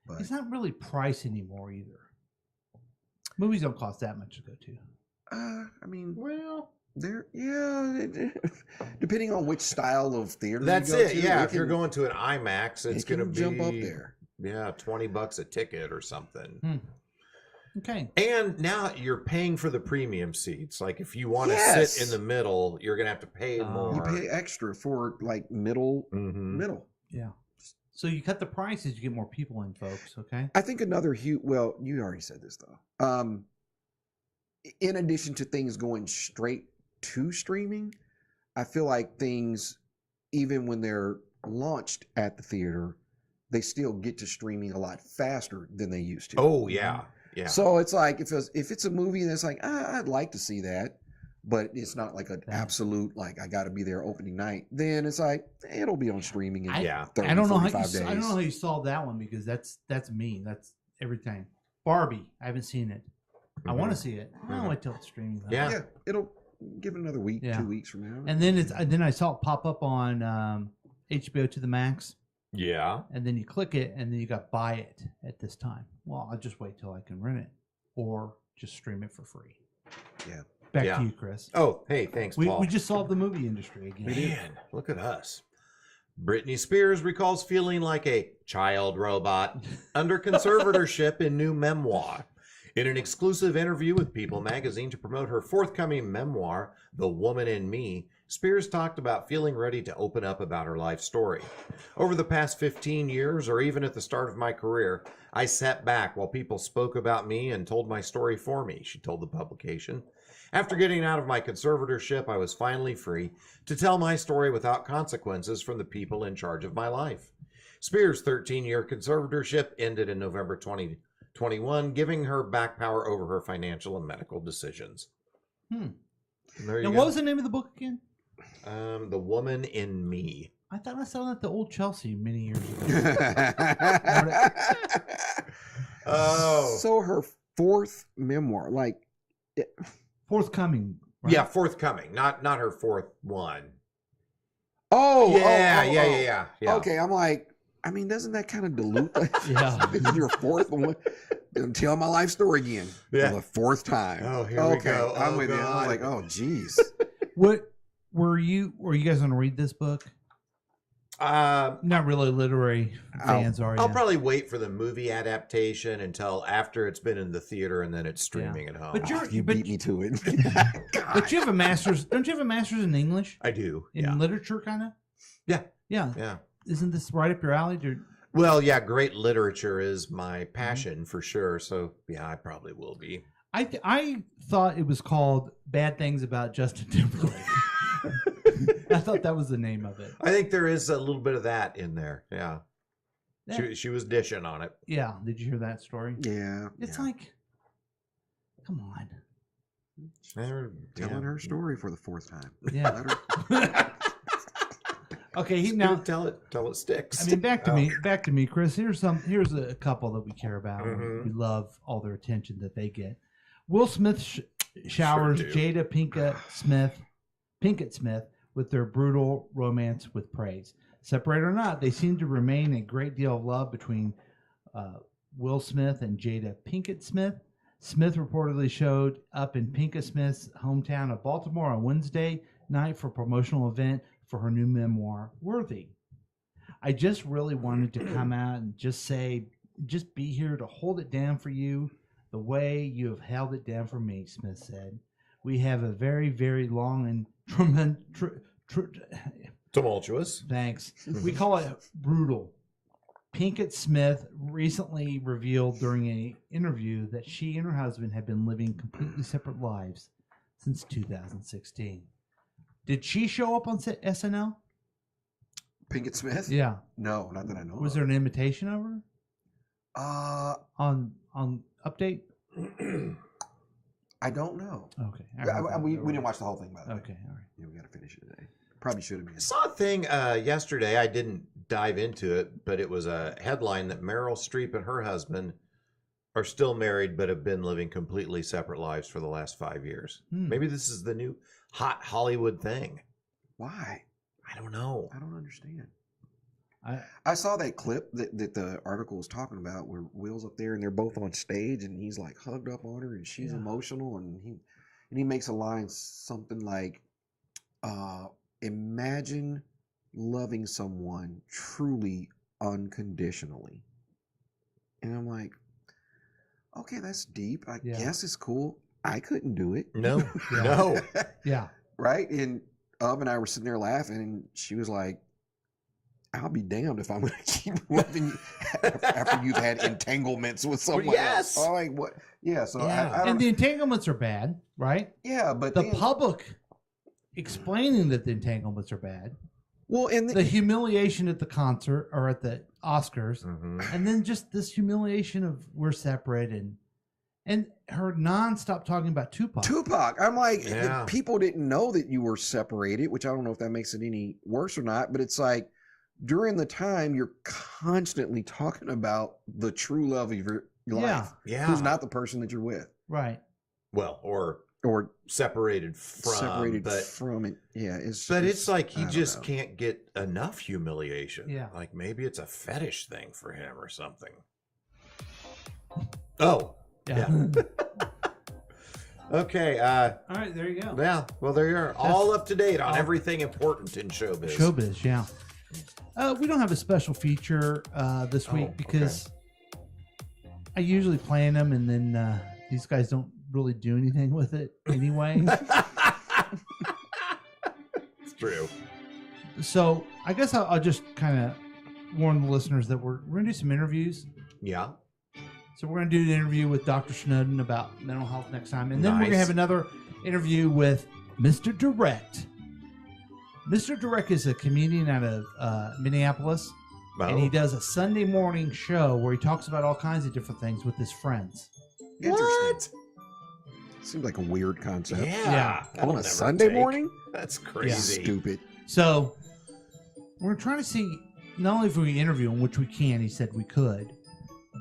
But It's not really price anymore either. Movies don't cost that much to go to. I mean, well, depending on which style of theater That's you go it. to, Yeah, it if you're can- going to an IMAX, it's it can going to be jump up there. Yeah, $20 a ticket or something. Okay. And now you're paying for the premium seats. Like if you want to Yes. sit in the middle, you're going to have to pay more. You pay extra for like middle. Yeah. So you cut the prices, you get more people in, folks. Okay. I think another huge. Well, you already said this though. In addition to things going straight to streaming, I feel like things, even when they're launched at the theater, they still get to streaming a lot faster than they used to. Oh yeah, yeah. So it's like if it's a movie that's like I'd like to see that, but it's not like an absolute like I got to be there opening night. Then it's like it'll be on streaming in 30, I don't know how 45 you, days. I don't know how you solved that one because that's me. That's every time. Barbie, I haven't seen it. I want to see it. I'll wait till it's streaming. though. Yeah, it'll give it another week, Yeah. 2 weeks from now. And then I saw it pop up on HBO to the max. Yeah. And then you click it, and then you got buy it at this time. Well, I'll just wait till I can rent it, or just stream it for free. Yeah. Back Yeah. to you, Chris. Oh, hey, thanks, We Paul. just solved the movie industry again. Man, look at us. Britney Spears recalls feeling like a child robot under conservatorship in new memoir. In an exclusive interview with People magazine to promote her forthcoming memoir, The Woman in Me, Spears talked about feeling ready to open up about her life story. Over the past 15 years, or even at the start of my career, I sat back while people spoke about me and told my story for me, she told the publication. After getting out of my conservatorship, I was finally free to tell my story without consequences from the people in charge of my life. Spears' 13-year conservatorship ended in November 2021, giving her back power over her financial and medical decisions. There you Now, go. what was the name of the book again? The Woman in Me. I thought I saw that at the Old Chelsea many years ago. Oh. So her fourth memoir, like forthcoming. Right? Yeah, forthcoming, not her fourth one. Yeah. Yeah. Okay, I'm like, I mean, doesn't that kind of dilute? Yeah. This is your fourth one. Tell my life story again. Yeah. For the fourth time. Oh, here we go. I'm Oh, with you. God. I'm like, oh, geez. What were you guys going to read this book? Not really literary fans, are you? I'll probably wait for the movie adaptation until after it's been in the theater and then it's streaming at home. But you beat me to it. But you have a master's. Don't you have a master's in English? I do. In literature, kind of. Yeah. Yeah. Isn't this right up your alley? Well, yeah, great literature is my passion for sure. So yeah, I probably will be. I thought it was called Bad Things About Justin Timberlake. I thought that was the name of it. I think there is a little bit of that in there. Yeah. She was dishing on it. Yeah. Did you hear that story? Yeah. It's like, come on. Telling her story for the fourth time. Yeah. Okay, now tell it sticks. I mean, back to me, Chris. Here's a couple that we care about. Mhm. We love all their attention that they get. Will Smith showers Sure do. Jada Pinkett Smith with their brutal romance with praise. Separated or not, they seem to remain a great deal of love between Will Smith and Jada Pinkett Smith. Smith reportedly showed up in Pinkett Smith's hometown of Baltimore on Wednesday night for a promotional event for her new memoir, Worthy. I just really wanted to come out and just be here to hold it down for you the way you have held it down for me, Smith said. We have a very, very long and tumultuous. Thanks. We call it brutal. Pinkett Smith recently revealed during an interview that she and her husband had been living completely separate lives since 2016. Did she show up on SNL? Pinkett Smith? Yeah. No, not that I know. Was there an invitation of her? On Update? I don't know. Okay. We didn't watch the whole thing, by the way. Okay, all right. Yeah, we got to finish it today. Probably should have been. I saw a thing yesterday. I didn't dive into it, but it was a headline that Meryl Streep and her husband are still married, but have been living completely separate lives for the last 5 years. Maybe this is the new hot Hollywood thing. Why? I don't know. I don't understand. I saw that clip that the article was talking about where Will's up there and they're both on stage and he's like hugged up on her and she's emotional and he makes a line something like, imagine loving someone truly unconditionally. And I'm like, okay, that's deep. I guess it's cool. I couldn't do it. No, no. Yeah. Right? And and I were sitting there laughing and she was like, I'll be damned if I'm going to keep loving you after you've had entanglements with someone else. Oh, like what? Yeah. So I don't. And the entanglements are bad, right? Yeah, but the public explaining that the entanglements are bad. Well, and the humiliation at the concert or at the Oscars, and then just this humiliation of we're separated, and her nonstop talking about Tupac. I'm like, people didn't know that you were separated, which I don't know if that makes it any worse or not. But it's like during the time you're constantly talking about the true love of your life, who's not the person that you're with, right? Well, or separated from it. Yeah, it's like he just can't get enough humiliation. Yeah, like maybe it's a fetish thing for him or something. Oh, yeah. Okay. All right, there you go. Yeah. Well, there you are. All up to date on everything important in showbiz. Showbiz, yeah. We don't have a special feature this week because I usually plan them, and then these guys don't really do anything with it anyway. It's true. So I guess I'll just kind of warn the listeners that we're going to do some interviews. Yeah. So we're going to do an interview with Dr. Snowden about mental health next time. And then we're going to have another interview with Mr. Direct. Mr. Direct is a comedian out of Minneapolis. Oh. And he does a Sunday morning show where he talks about all kinds of different things with his friends. What? Seems like a weird concept. Yeah. On a Sunday morning? That's crazy. Stupid. So we're trying to see not only if we can interview him, which we can, he said we could,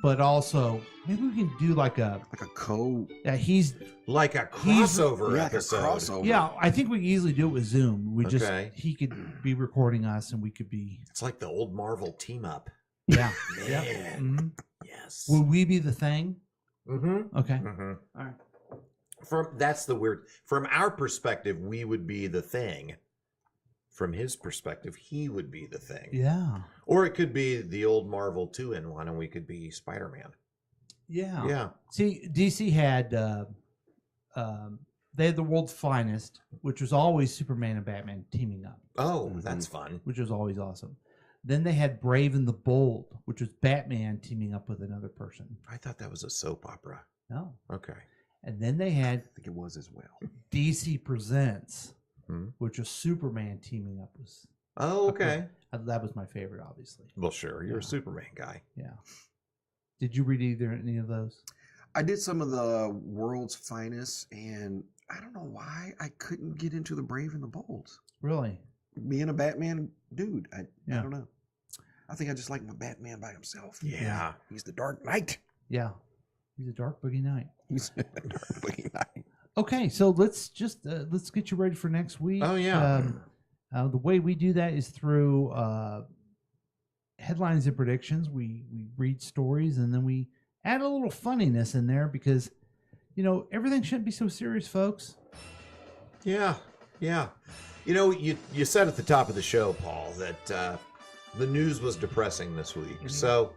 but also maybe we can do like a co. Yeah, he's like a crossover episode. Like a crossover. Yeah, I think we can easily do it with Zoom. We just he could be recording us, and we could be. It's like the old Marvel team up. Yeah. Man. Yeah. Mm-hmm. Yes. Will we be the Thing? Mm-hmm. Okay. Mm-hmm. All right. From our perspective, we would be the Thing. From his perspective, he would be the Thing. Yeah. Or it could be the old Marvel 2-in-1, and we could be Spider-Man. Yeah. Yeah. See, DC had they had the world's finest, which was always Superman and Batman teaming up. Oh, that's fun. Which was always awesome. Then they had Brave and the Bold, which was Batman teaming up with another person. I thought that was a soap opera. No. Okay. And then they had I think it was as well. DC Presents, which was Superman teaming up with. Oh, okay. That was my favorite, obviously. Well, sure. You're a Superman guy. Yeah. Did you read any of those? I did some of the world's finest, and I don't know why I couldn't get into the Brave and the Bold. Really? Being a Batman dude, I don't know. I think I just like my Batman by himself. Yeah. He's the Dark Knight. Yeah. He's a dark boogie night. He's a dark boogie night. Okay, so let's get you ready for next week. Oh yeah. The way we do that is through headlines and predictions. We read stories and then we add a little funniness in there because, everything shouldn't be so serious, folks. Yeah. You said at the top of the show, Paul, that the news was depressing this week. Mm-hmm. So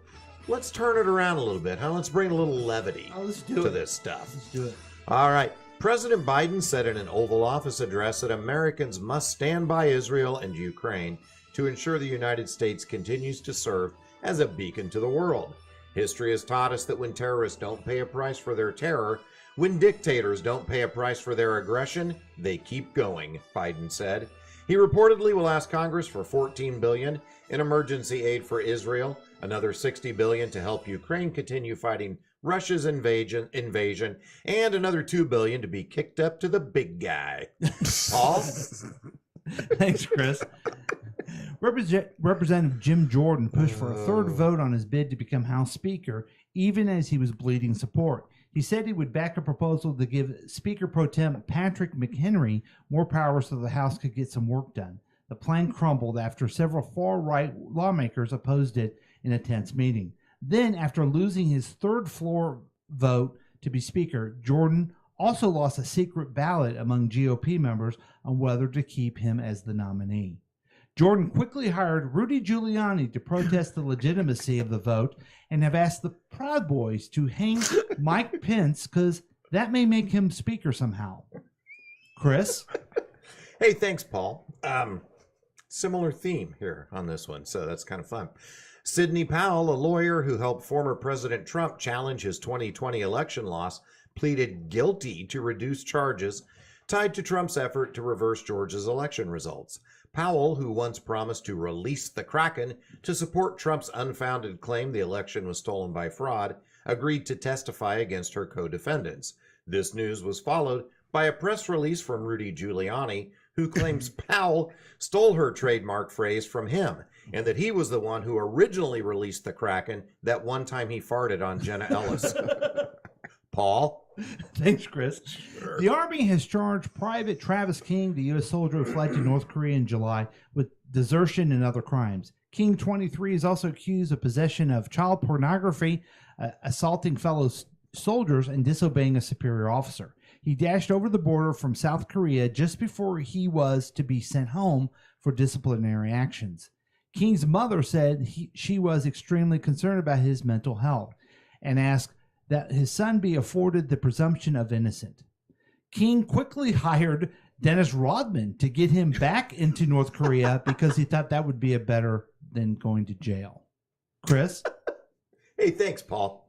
let's turn it around a little bit, huh? Let's bring a little levity to this stuff. Let's do it. All right. President Biden said in an Oval Office address that Americans must stand by Israel and Ukraine to ensure the United States continues to serve as a beacon to the world. History has taught us that when terrorists don't pay a price for their terror, when dictators don't pay a price for their aggression, they keep going, Biden said. He reportedly will ask Congress for $14 billion in emergency aid for Israel, another $60 billion to help Ukraine continue fighting Russia's invasion, and another $2 billion to be kicked up to the big guy. Paul? Thanks, Chris. Representative Jim Jordan pushed for a third vote on his bid to become House Speaker, even as he was bleeding support. He said he would back a proposal to give Speaker Pro Tem Patrick McHenry more power so the House could get some work done. The plan crumbled after several far-right lawmakers opposed it in a tense meeting. Then, after losing his third floor vote to be Speaker, Jordan also lost a secret ballot among GOP members on whether to keep him as the nominee. Jordan quickly hired Rudy Giuliani to protest the legitimacy of the vote and have asked the Proud Boys to hang Mike Pence because that may make him Speaker somehow. Chris? Hey, thanks, Paul. Similar theme here on this one, so that's kind of fun. Sidney Powell, a lawyer who helped former President Trump challenge his 2020 election loss, pleaded guilty to reduced charges tied to Trump's effort to reverse Georgia's election results. Powell, who once promised to release the Kraken to support Trump's unfounded claim the election was stolen by fraud, agreed to testify against her co-defendants. This news was followed by a press release from Rudy Giuliani, who claims Powell stole her trademark phrase from him, and that he was the one who originally released the Kraken that one time he farted on Jenna Ellis. Paul? Thanks, Chris. Sure. The Army has charged Private Travis King, the U.S. soldier who fled to North Korea in July, with desertion and other crimes. King, 23, is also accused of possession of child pornography, assaulting fellow soldiers, and disobeying a superior officer. He dashed over the border from South Korea just before he was to be sent home for disciplinary actions. King's mother said she was extremely concerned about his mental health and asked that his son be afforded the presumption of innocence. King quickly hired Dennis Rodman to get him back into North Korea because he thought that would be a better than going to jail. Chris? Hey, thanks, Paul.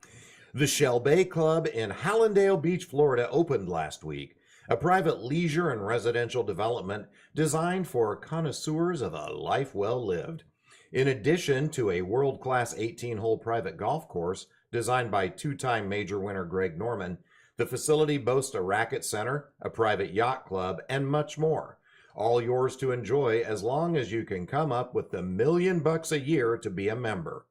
The Shell Bay Club in Hallandale Beach, Florida opened last week, a private leisure and residential development designed for connoisseurs of a life well lived. In addition to a world-class 18-hole private golf course designed by two-time major winner Greg Norman, the facility boasts a racket center, a private yacht club, and much more. All yours to enjoy as long as you can come up with the $1 million a year to be a member.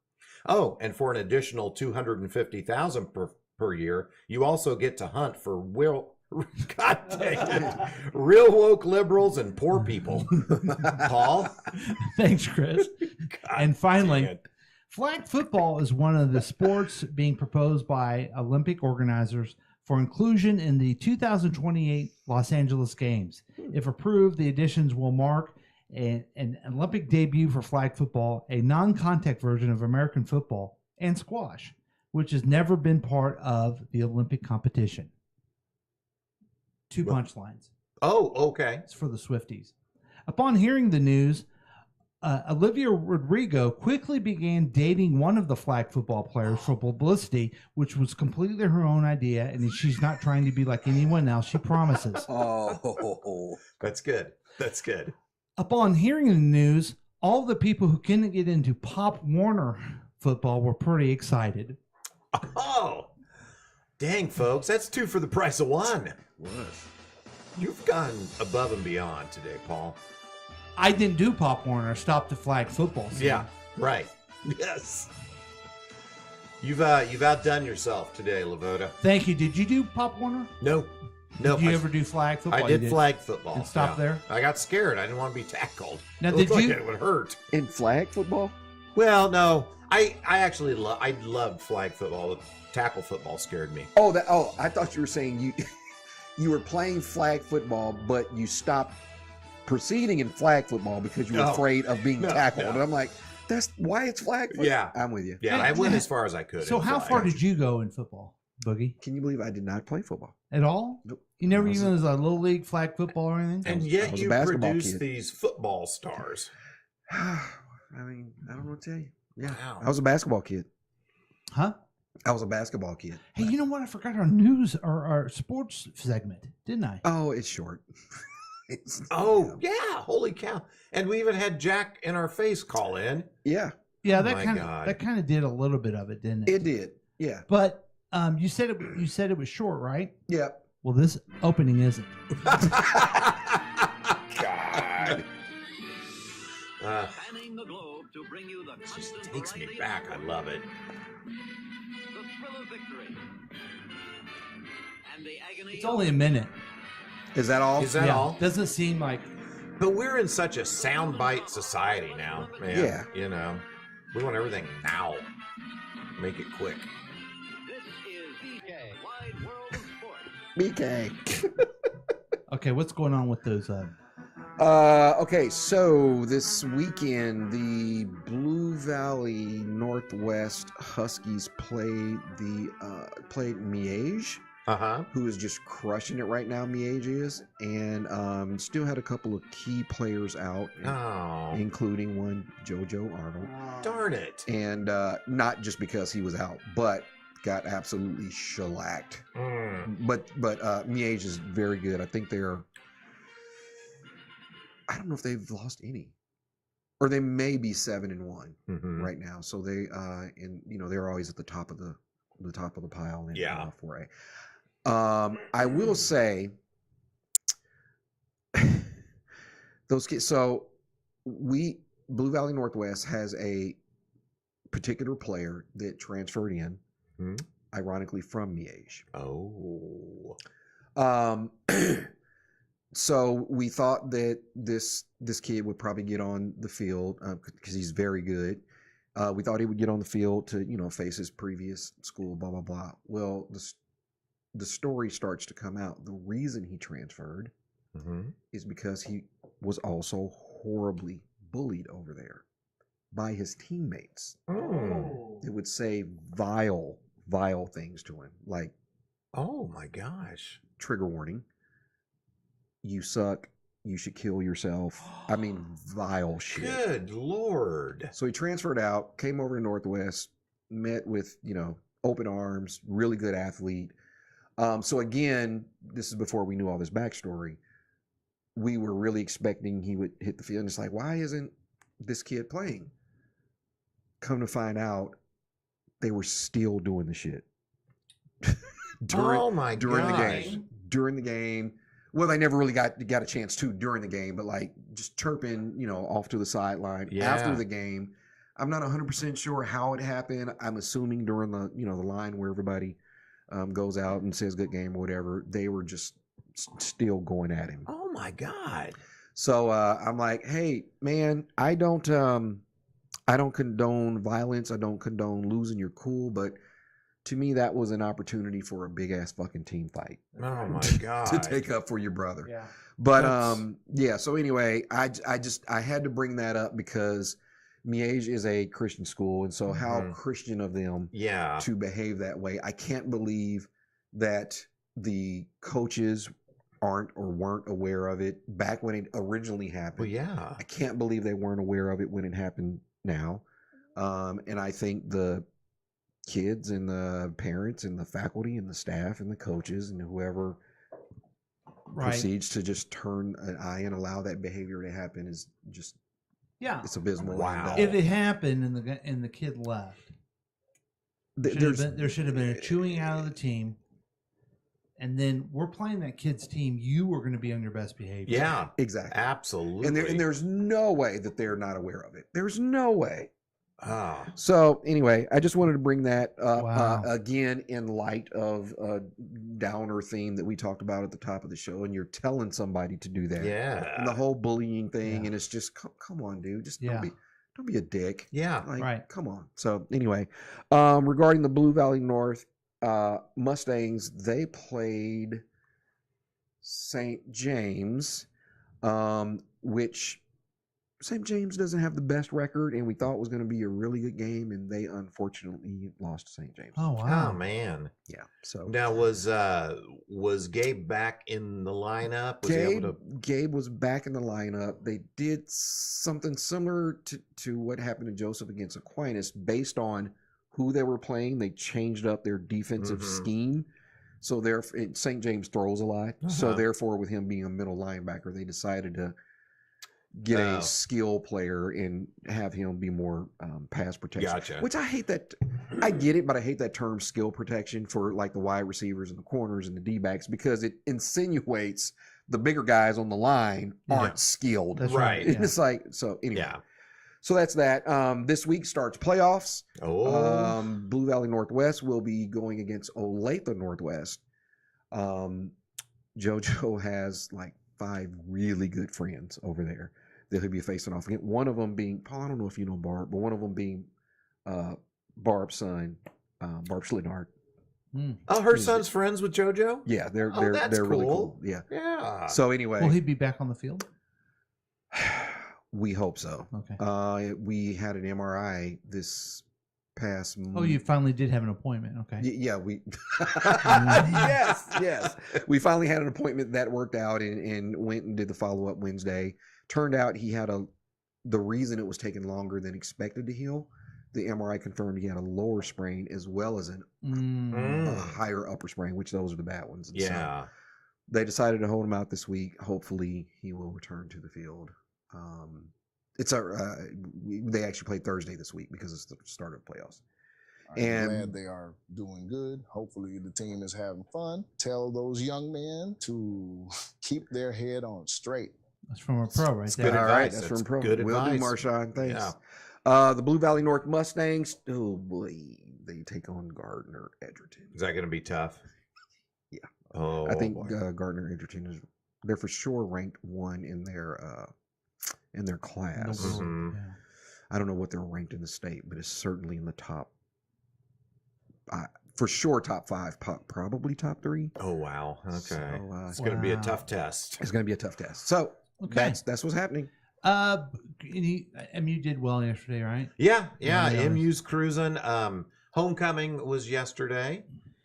Oh, and for an additional $250,000 per year, you also get to hunt for real woke liberals and poor people. Paul? Thanks, Chris. And finally, flag football is one of the sports being proposed by Olympic organizers for inclusion in the 2028 Los Angeles Games. If approved, the additions will mark an Olympic debut for flag football, a non-contact version of American football, and squash, which has never been part of the Olympic competition. Two punchlines. Oh, okay. It's for the Swifties. Upon hearing the news, Olivia Rodrigo quickly began dating one of the flag football players for publicity, which was completely her own idea, and she's not trying to be like anyone else, she promises. Oh, that's good. That's good. Upon hearing the news, all the people who couldn't get into Pop Warner football were pretty excited. Oh, dang, folks, that's two for the price of one. Was. You've gone above and beyond today, Paul. I didn't do Pop Warner. I stopped at flag football. So. Yeah, right. Yes. You've outdone yourself today, Lavoda. Thank you. Did you do Pop Warner? No. Did you ever do flag football? I did flag football. And stop there? I got scared. I didn't want to be tackled. Now, it looked like it would hurt. In flag football? Well, no. I actually loved flag football. Tackle football scared me. Oh, I thought you were saying you were playing flag football, but you stopped proceeding in flag football because you were afraid of being tackled. And I'm like, that's why it's flag football. Yeah, I'm with you. Yeah, I went as far as I could. So how far did you go in football, Boogie? Can you believe I did not play football At all? Nope. You never even was a little league flag football or anything? And yet you produce these football stars. I mean, I don't know what to tell you. Yeah, Wow. I was a basketball kid. Huh? I was a basketball kid. Hey, you know what? I forgot our news or our sports segment, didn't I? Oh, it's short. Yeah, holy cow. And we even had Jack in our face call in. Yeah. Yeah, Oh that my kind God. of that kind of did a little bit of it, didn't it? It did. Yeah. But you said it was short, right? Yeah. Well, this opening isn't. God. Spanning the globe to bring you the constant Takes me variety back. I love it. the thrill of victory, and the agony. It's only a minute. Is that all? Is that all? Doesn't seem like. But we're in such a soundbite society now, man. Yeah. You know, we want everything now. Make it quick. This is BK, Wide World of Sports. BK. Okay, what's going on with those? Okay, so this weekend the Blue Valley Northwest Huskies played Miege, who is just crushing it right now. Miege is, and still had a couple of key players out, including one JoJo Arnold. Darn it! And not just because he was out, but got absolutely shellacked. But Miege is very good. I think they're. I don't know if they've lost any, or they may be 7-1 right now. So they and they're always at the top of the pile in 4A. I will say those kids. So Blue Valley Northwest has a particular player that transferred in, ironically from Miege. Oh. So we thought that this kid would probably get on the field because he's very good. We thought he would get on the field to face his previous school, blah blah blah. Well, the story starts to come out. The reason he transferred is because he was also horribly bullied over there by his teammates. It would say vile things to him, like, "Oh my gosh, trigger warning. You suck. You should kill yourself." I mean, vile shit. Good Lord. So he transferred out, came over to Northwest, met with, open arms, really good athlete. So again, this is before we knew all this backstory. We were really expecting he would hit the field. And it's like, why isn't this kid playing? Come to find out, they were still doing the shit. Oh my during gosh. the game. During the game. Well, they never really got a chance to during the game, but like just chirping, off to the sideline after the game. I'm not 100% sure how it happened. I'm assuming during the, the line where everybody goes out and says good game or whatever, they were just still going at him. Oh my God. So I'm like, hey man, I don't condone violence. I don't condone losing your cool, but to me, that was an opportunity for a big ass fucking team fight. Oh my God. To take up for your brother. Yeah. But yeah. So anyway, I had to bring that up because Miege is a Christian school, and so how Christian of them, to behave that way. I can't believe that the coaches aren't or weren't aware of it back when it originally happened. Well, yeah. I can't believe they weren't aware of it when it happened now. And I think the kids and the parents and the faculty and the staff and the coaches and whoever proceeds to just turn an eye and allow that behavior to happen is just it's abysmal. Wow. If it happened and the kid left, there should have been a chewing out of the team. And then we're playing that kid's team. You were going to be on your best behavior. Yeah, exactly. Absolutely. And there's no way that they're not aware of it. There's no way. Ah. So anyway, I just wanted to bring that up Wow. again in light of a downer theme that we talked about at the top of the show, and you're telling somebody to do that. Yeah. And the whole bullying thing, and it's just come on, dude, just don't be a dick. Yeah. Like, Right. come on. So anyway, regarding the Blue Valley North Mustangs, they played St. James, which St. James doesn't have the best record, and we thought it was going to be a really good game, and they unfortunately lost to St. James. Oh wow. Oh man. Yeah. So Now was Gabe back in the lineup? Was he able to... Gabe was back in the lineup. They did something similar to what happened to Joseph against Aquinas based on who they were playing. They changed up their defensive scheme. So St. James throws a lot. So therefore, with him being a middle linebacker, they decided to get a skill player and have him be more pass protection. Gotcha. Which I hate that. I get it, but I hate that term skill protection for like the wide receivers and the corners and the D-backs because it insinuates the bigger guys on the line aren't skilled. That's right. It's like, so anyway. Yeah. So that's that. This week starts playoffs. Blue Valley Northwest will be going against Olathe Northwest. JoJo has like 5 really good friends over there that he'll be facing off against. One of them being, Paul, I don't know if you know Barb, but one of them being Barb's son, Barb Schlittenhardt. Oh, her son's friends with JoJo? Yeah, they're that's really cool. cool. Yeah. Yeah. So anyway, Will he be back on the field? we hope so. Okay. We had an MRI this past Oh, you finally did have an appointment. Okay. Yeah, we yes. We finally had an appointment that worked out and went and did the follow-up Wednesday. Turned out he had the reason it was taking longer than expected to heal. The MRI confirmed he had a lower sprain as well as a higher upper sprain, which those are the bad ones. And so they decided to hold him out this week. Hopefully he will return to the field. They actually played Thursday this week because it's the start of playoffs. I'm glad they are doing good. Hopefully the team is having fun. Tell those young men to keep their head on straight. That's from a pro right there. All right, that's from pro. Good Will do, advice. Marshawn. Thanks. Yeah. The Blue Valley North Mustangs. Oh boy, they take on Gardner Edgerton. Is that going to be tough? Yeah. Oh, I think Gardner Edgerton they're for sure ranked 1 in their class. I don't know what they're ranked in the state, but it's certainly in the top. For sure, top 5, probably top 3. Oh wow. Okay. So, it's going to be a tough test. It's going to be a tough test. So that's what's happening. MU did well yesterday, right? Yeah. MU's cruising. Homecoming was yesterday,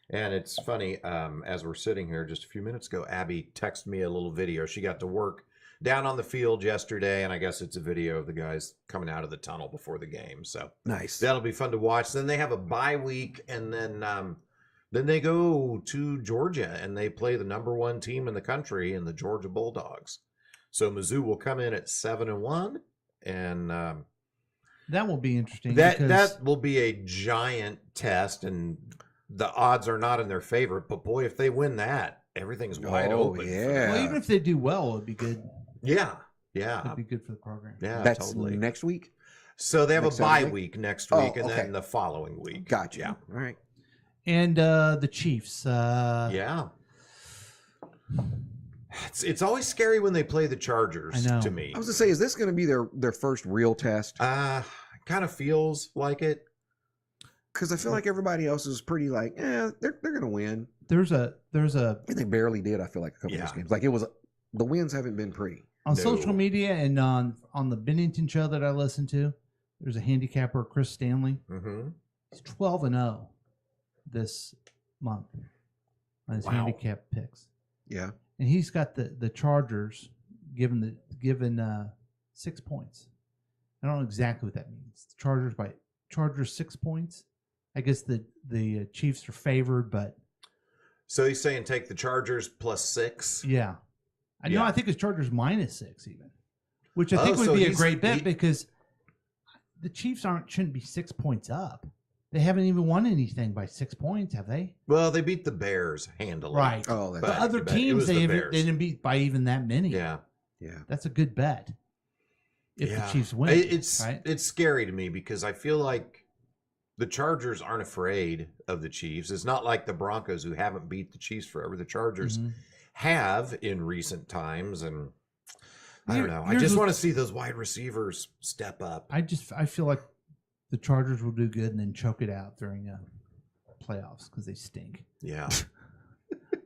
and it's funny. As we're sitting here just a few minutes ago, Abby texted me a little video. She got to work down on the field yesterday, and I guess it's a video of the guys coming out of the tunnel before the game. So nice. That'll be fun to watch. Then they have a bye week, and then they go to Georgia and they play the #1 team in the country in the Georgia Bulldogs. So Mizzou will come in at 7-1, and that will be interesting. That will be a giant test, and the odds are not in their favor. But boy, if they win that, everything's wide open. Yeah. Well, even if they do well, it'd be good. Yeah. It'd be good for the program. Yeah, that's totally. next week. So they have Next a bye Saturday? week next week, and okay. then the following week. Gotcha. Yeah. All right. And the Chiefs. Yeah. It's always scary when they play the Chargers. I know. To me, I was gonna say, is this going to be their first real test? Kind of feels like it. Because I feel like everybody else is pretty like, they're going to win. There's a. And they barely did. I feel like a couple of those games. Like the wins haven't been pretty. On social media and on the Bennington show that I listen to, there's a handicapper, Chris Stanley. Mm-hmm. He's 12-0 this month on his handicap picks. Yeah. And he's got the Chargers given 6 points. I don't know exactly what that means. The Chargers 6 points. I guess the Chiefs are favored, but so he's saying take the Chargers +6. Yeah, I know. I think it's Chargers -6 even, which I think would be a great bet because the Chiefs shouldn't be 6 points up. They haven't even won anything by 6 points, have they? Well, they beat the Bears handily. Right. Oh, but other teams they didn't beat by even that many. Yeah. That's a good bet. If the Chiefs win, it's scary to me because I feel like the Chargers aren't afraid of the Chiefs. It's not like the Broncos who haven't beat the Chiefs forever. The Chargers have in recent times, and I don't know. I just want to see those wide receivers step up. I feel like the Chargers will do good and then choke it out during playoffs because they stink. Yeah.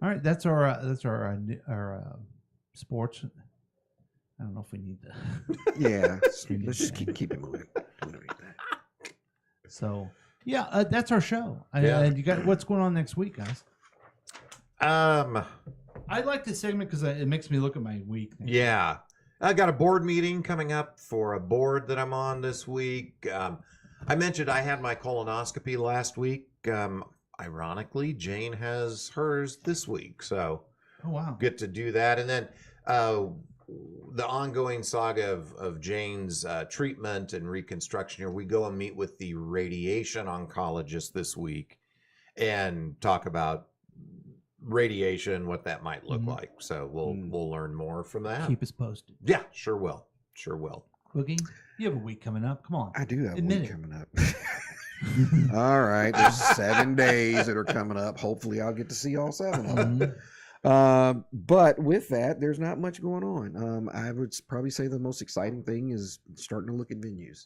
All right, that's our sports. I don't know if we need to. Yeah, let's just keep it moving. So yeah, that's our show. Yeah. And you got what's going on next week, guys? I like this segment because it makes me look at my week. Yeah. I got a board meeting coming up for a board that I'm on this week. I mentioned I had my colonoscopy last week. Ironically, Jane has hers this week. So oh, wow. Get to do that. And then the ongoing saga of Jane's treatment and reconstruction here, we go and meet with the radiation oncologist this week and talk about radiation, what that might look like. So we'll learn more from that. Keep us posted. Yeah, sure will. Boogie, you have a week coming up. Come on. I do have a Admit week it. coming up. All right, there's 7 days that are coming up. Hopefully I'll get to see all 7 of them. But with that, there's not much going on. I would probably say the most exciting thing is starting to look at venues.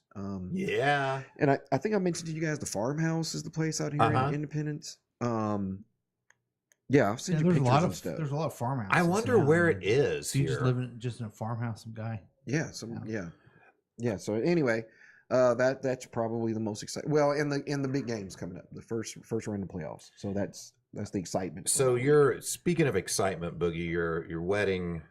Yeah. And I think I mentioned to you guys the Farmhouse is the place out here in Independence. Yeah, I'll send you there's pictures a lot and of stuff. there's a lot of farmhouses. I wonder where it is So you just here. live in a farmhouse, some guy. Yeah, yeah. So anyway, that's probably the most exciting. Well, in the big games coming up, the first round of playoffs. So that's the excitement. So you're speaking of excitement, Boogie. Your wedding,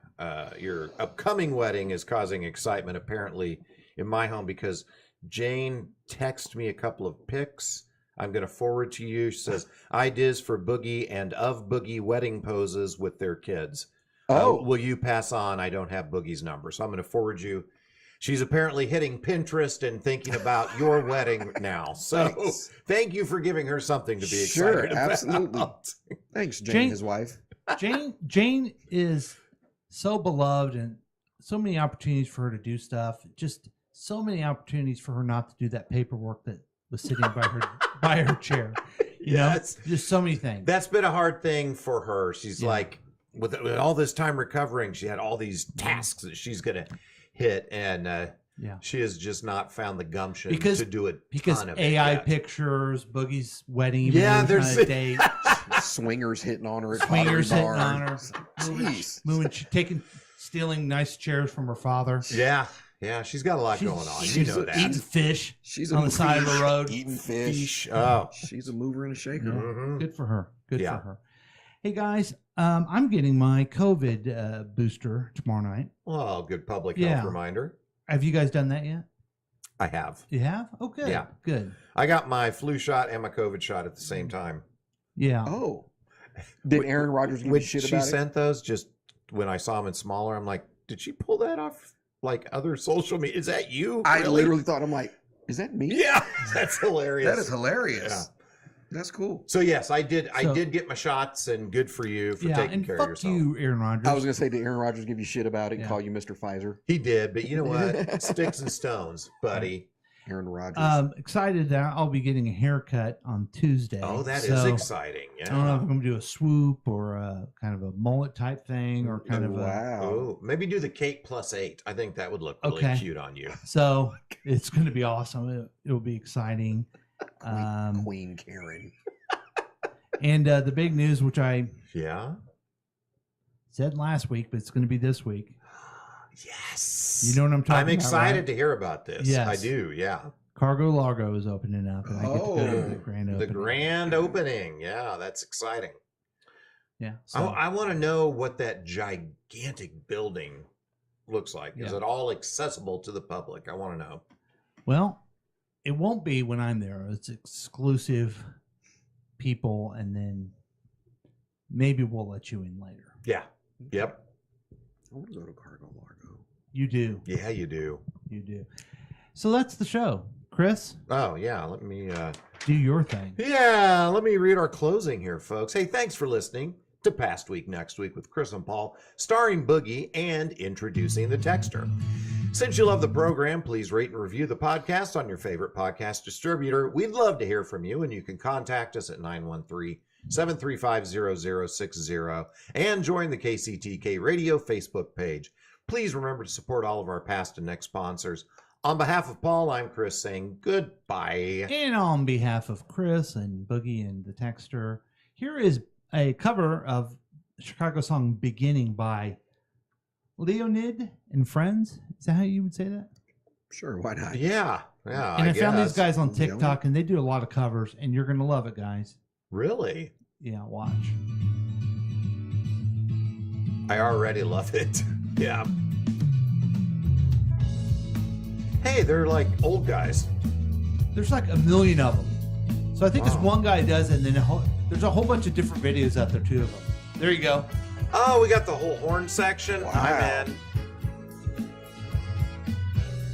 your upcoming wedding is causing excitement apparently in my home because Jane texted me a couple of pics. I'm going to forward to you. She says ideas for Boogie and of Boogie wedding poses with their kids. Will you pass on? I don't have Boogie's number, so I'm going to forward you. She's apparently hitting Pinterest and thinking about your wedding now. So thank you for giving her something to be excited about. Absolutely. Thanks, Jane, his wife. Jane is so beloved and so many opportunities for her to do stuff. Just so many opportunities for her not to do that paperwork that was sitting by her chair. You know, just so many things. That's been a hard thing for her. She's like, with all this time recovering, she had all these tasks that she's going to hit, and she has just not found the gumption to do it. Because AI pictures, Boogie's wedding, there's date, swingers hitting on her, stealing nice chairs from her father. Yeah, she's got a lot going on. You know that. Eating fish she's on the side of the road. Eating fish. Oh. She's a mover and a shaker. Mm-hmm. Good for her. Good for her. Hey, guys, I'm getting my COVID booster tomorrow night. Oh, good public health reminder. Have you guys done that yet? I have. You have? Oh, good. Yeah. Good. I got my flu shot and my COVID shot at the same time. Yeah. Oh. Did Aaron Rodgers give you shit about it? She sent those just when I saw them in smaller. I'm like, did she pull that off like other social media? Is that you? I literally thought, I'm like, is that me? Yeah. That's hilarious. That is hilarious. Yeah. That's cool. So yes, I did get my shots, and good for you for taking care of yourself. You, Aaron Rodgers. I was going to say, did Aaron Rodgers give you shit about it and call you Mr. Pfizer? He did, but you know what? Sticks and stones, buddy. Aaron Rodgers. Excited that I'll be getting a haircut on Tuesday. Oh, that is exciting. Yeah. I don't know if I'm going to do a swoop or a kind of a mullet type thing or kind of Oh, maybe do the Kate +8. I think that would look really cute on you. So it's going to be awesome. It'll be exciting. Queen Karen. And the big news, which I said last week, but it's going to be this week. Yes. You know what I'm talking about? I'm excited right? to hear about this. Yes. I do, yeah. Cargo Largo is opening up, and I get to go to the grand opening. The grand opening. Yeah, that's exciting. Yeah. So I want to know what that gigantic building looks like. Is it all accessible to the public? I want to know. Well, it won't be when I'm there. It's exclusive people, and then maybe we'll let you in later. Yeah. Yep. I want to go to Cargo Largo. You do. Yeah, you do. You do. So that's the show. Chris? Oh, yeah. Let me do your thing. Yeah, let me read our closing here, folks. Hey, thanks for listening to Past Week, Next Week with Chris and Paul, starring Boogie and introducing the Texter. Since you love the program, please rate and review the podcast on your favorite podcast distributor. We'd love to hear from you, and you can contact us at 913-735-0060 and join the KCTK Radio Facebook page. Please remember to support all of our past and next sponsors. On behalf of Paul, I'm Chris saying goodbye. And on behalf of Chris and Boogie and the Texter, here is a cover of the Chicago song Beginning by Leonid and Friends. Is that how you would say that? Sure, why not? Yeah. And I found these guys on TikTok, and they do a lot of covers, and you're going to love it, guys. Really? Yeah, watch. I already love it. Yeah. Hey, they're like old guys. There's like a million of them. So I think this one guy does it, and then there's a whole bunch of different videos out there, too, of them. There you go. Oh, we got the whole horn section. Wow. I'm in.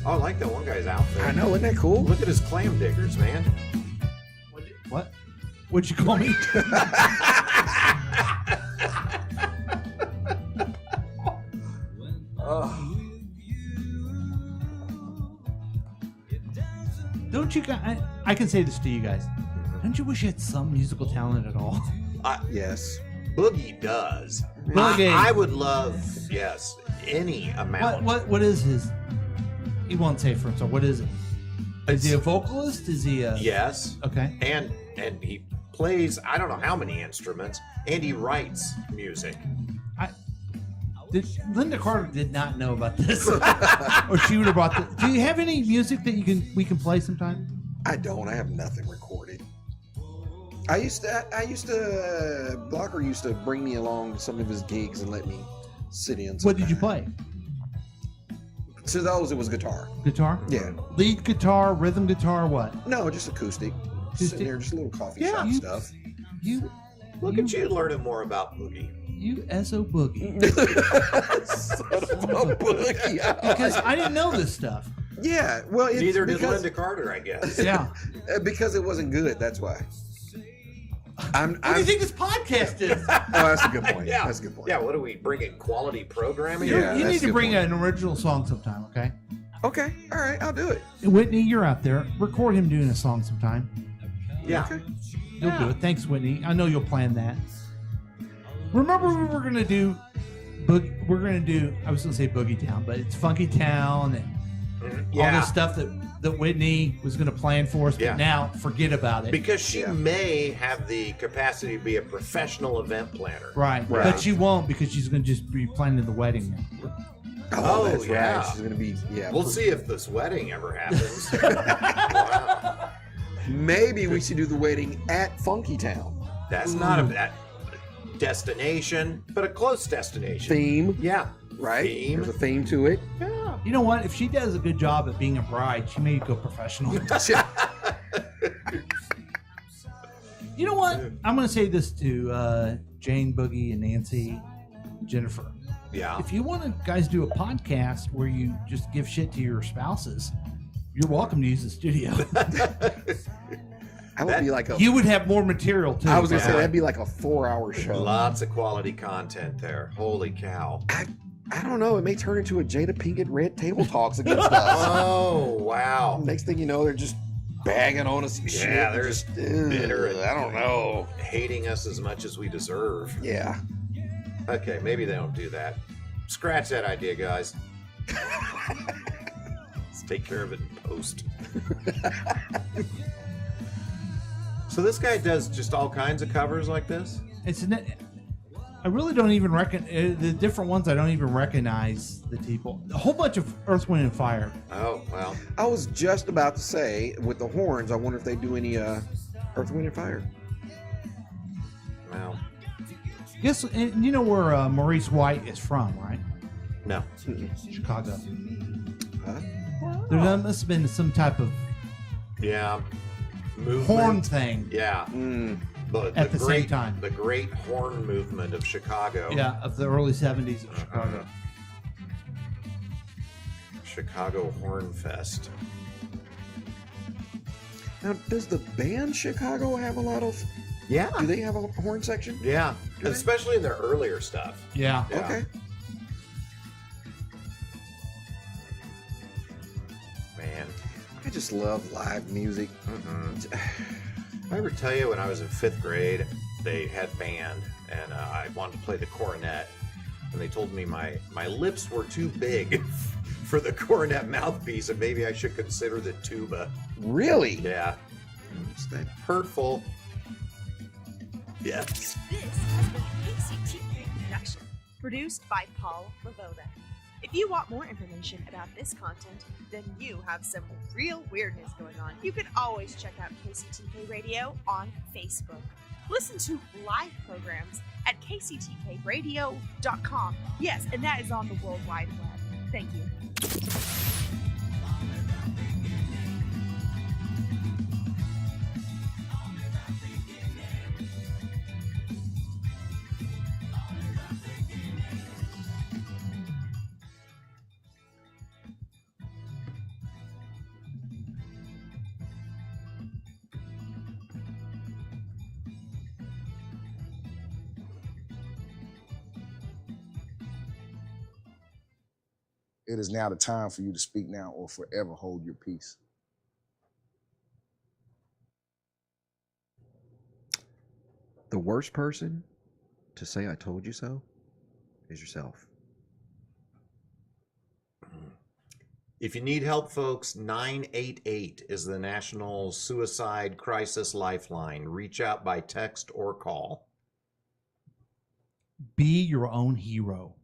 Oh, I like that one guy's outfit. I know, isn't that cool? Look at his clam diggers, man. What? What'd you call me? Don't you guys? I can say this to you guys. Don't you wish you had some musical talent at all? Yes. Boogie does. Boogie. I would love, yes, any amount. What is his? He won't say for himself. What is it? Is he a vocalist? Is he a? Yes. Okay. And he plays, I don't know how many instruments, and he writes music. Linda Carter did not know about this, or she would have brought this. Do you have any music that we can play sometime? I don't. I have nothing recorded. I used to. Blocker used to bring me along to some of his gigs and let me sit in. What did you play? To those, it was guitar. Guitar? Yeah. Lead guitar, rhythm guitar, what? No, just acoustic. Sitting there, just a little coffee shop stuff. Look at you learning more about Boogie. You S.O. Boogie. Son of a boogie. Because I didn't know this stuff. Yeah, well, it's Neither did because, Linda Carter, I guess. Yeah. Because it wasn't good, that's why. What do you think this podcast is? Oh, that's a good point. Yeah. That's a good point. Yeah, what are we bringing? Quality programming? You need to bring an original song sometime, okay? Okay, all right, I'll do it. Whitney, you're out there. Record him doing a song sometime. Yeah. Okay. You'll do it. Thanks, Whitney. I know you'll plan that. Remember we were going to do, I was going to say Boogie Town, but it's Funky Town and all this stuff that Whitney was going to plan for us, but now forget about it. Because she may have the capacity to be a professional event planner. Right. But she won't, because she's going to just be planning the wedding now. Oh, that's yeah. right. She's going to be, We'll see if this wedding ever happens. Wow. Maybe we should do the wedding at Funky Town. That's not a destination, but a close destination. Theme. Yeah. Right? Theme. There's a theme to it. Yeah. You know what? If she does a good job at being a bride, she may go professional. You know what? I'm going to say this to Jane, Boogie, and Nancy, Jennifer. Yeah. If you want to guys do a podcast where you just give shit to your spouses, you're welcome to use the studio. That would be like you would have more material too. I was going to say that'd be like a 4-hour show. Lots of quality content there. Holy cow. I don't know. It may turn into a Jada Pinkett Red Table Talks against us. Oh, wow. Next thing you know, they're just bagging on us and shit. Yeah, they're just bitter and I don't know. hating us as much as we deserve. Yeah. Okay, maybe they don't do that. Scratch that idea, guys. Let's take care of it in post. So this guy does just all kinds of covers like this? I really don't even the different ones. I don't even recognize the people. A whole bunch of Earth, Wind, and Fire. Oh, well. I was just about to say, with the horns, I wonder if they do any Earth, Wind, and Fire. Well. Yes, and you know where Maurice White is from, right? No. Chicago. Huh? There must have been some type of movement. horn thing. Yeah. At the same time. The great horn movement of Chicago. Yeah, of the early 70s of Chicago. Chicago Horn Fest. Now, does the band Chicago have a lot of... Yeah. Do they have a horn section? Yeah. Especially in their earlier stuff. Yeah. Okay. Man. I just love live music. I ever tell you when I was in 5th grade, they had band, and I wanted to play the cornet, and they told me my lips were too big for the cornet mouthpiece, and maybe I should consider the tuba. Really? Yeah. It's that hurtful. Yeah. This has been a KCTK production, produced by Paul Lavoda. If you want more information about this content, then you have some real weirdness going on. You can always check out KCTK Radio on Facebook. Listen to live programs at kctkradio.com. Yes, and that is on the World Wide Web. Thank you. It is now the time for you to speak now or forever hold your peace. The worst person to say I told you so is yourself. If you need help, folks, 988 is the National Suicide Crisis Lifeline. Reach out by text or call. Be your own hero.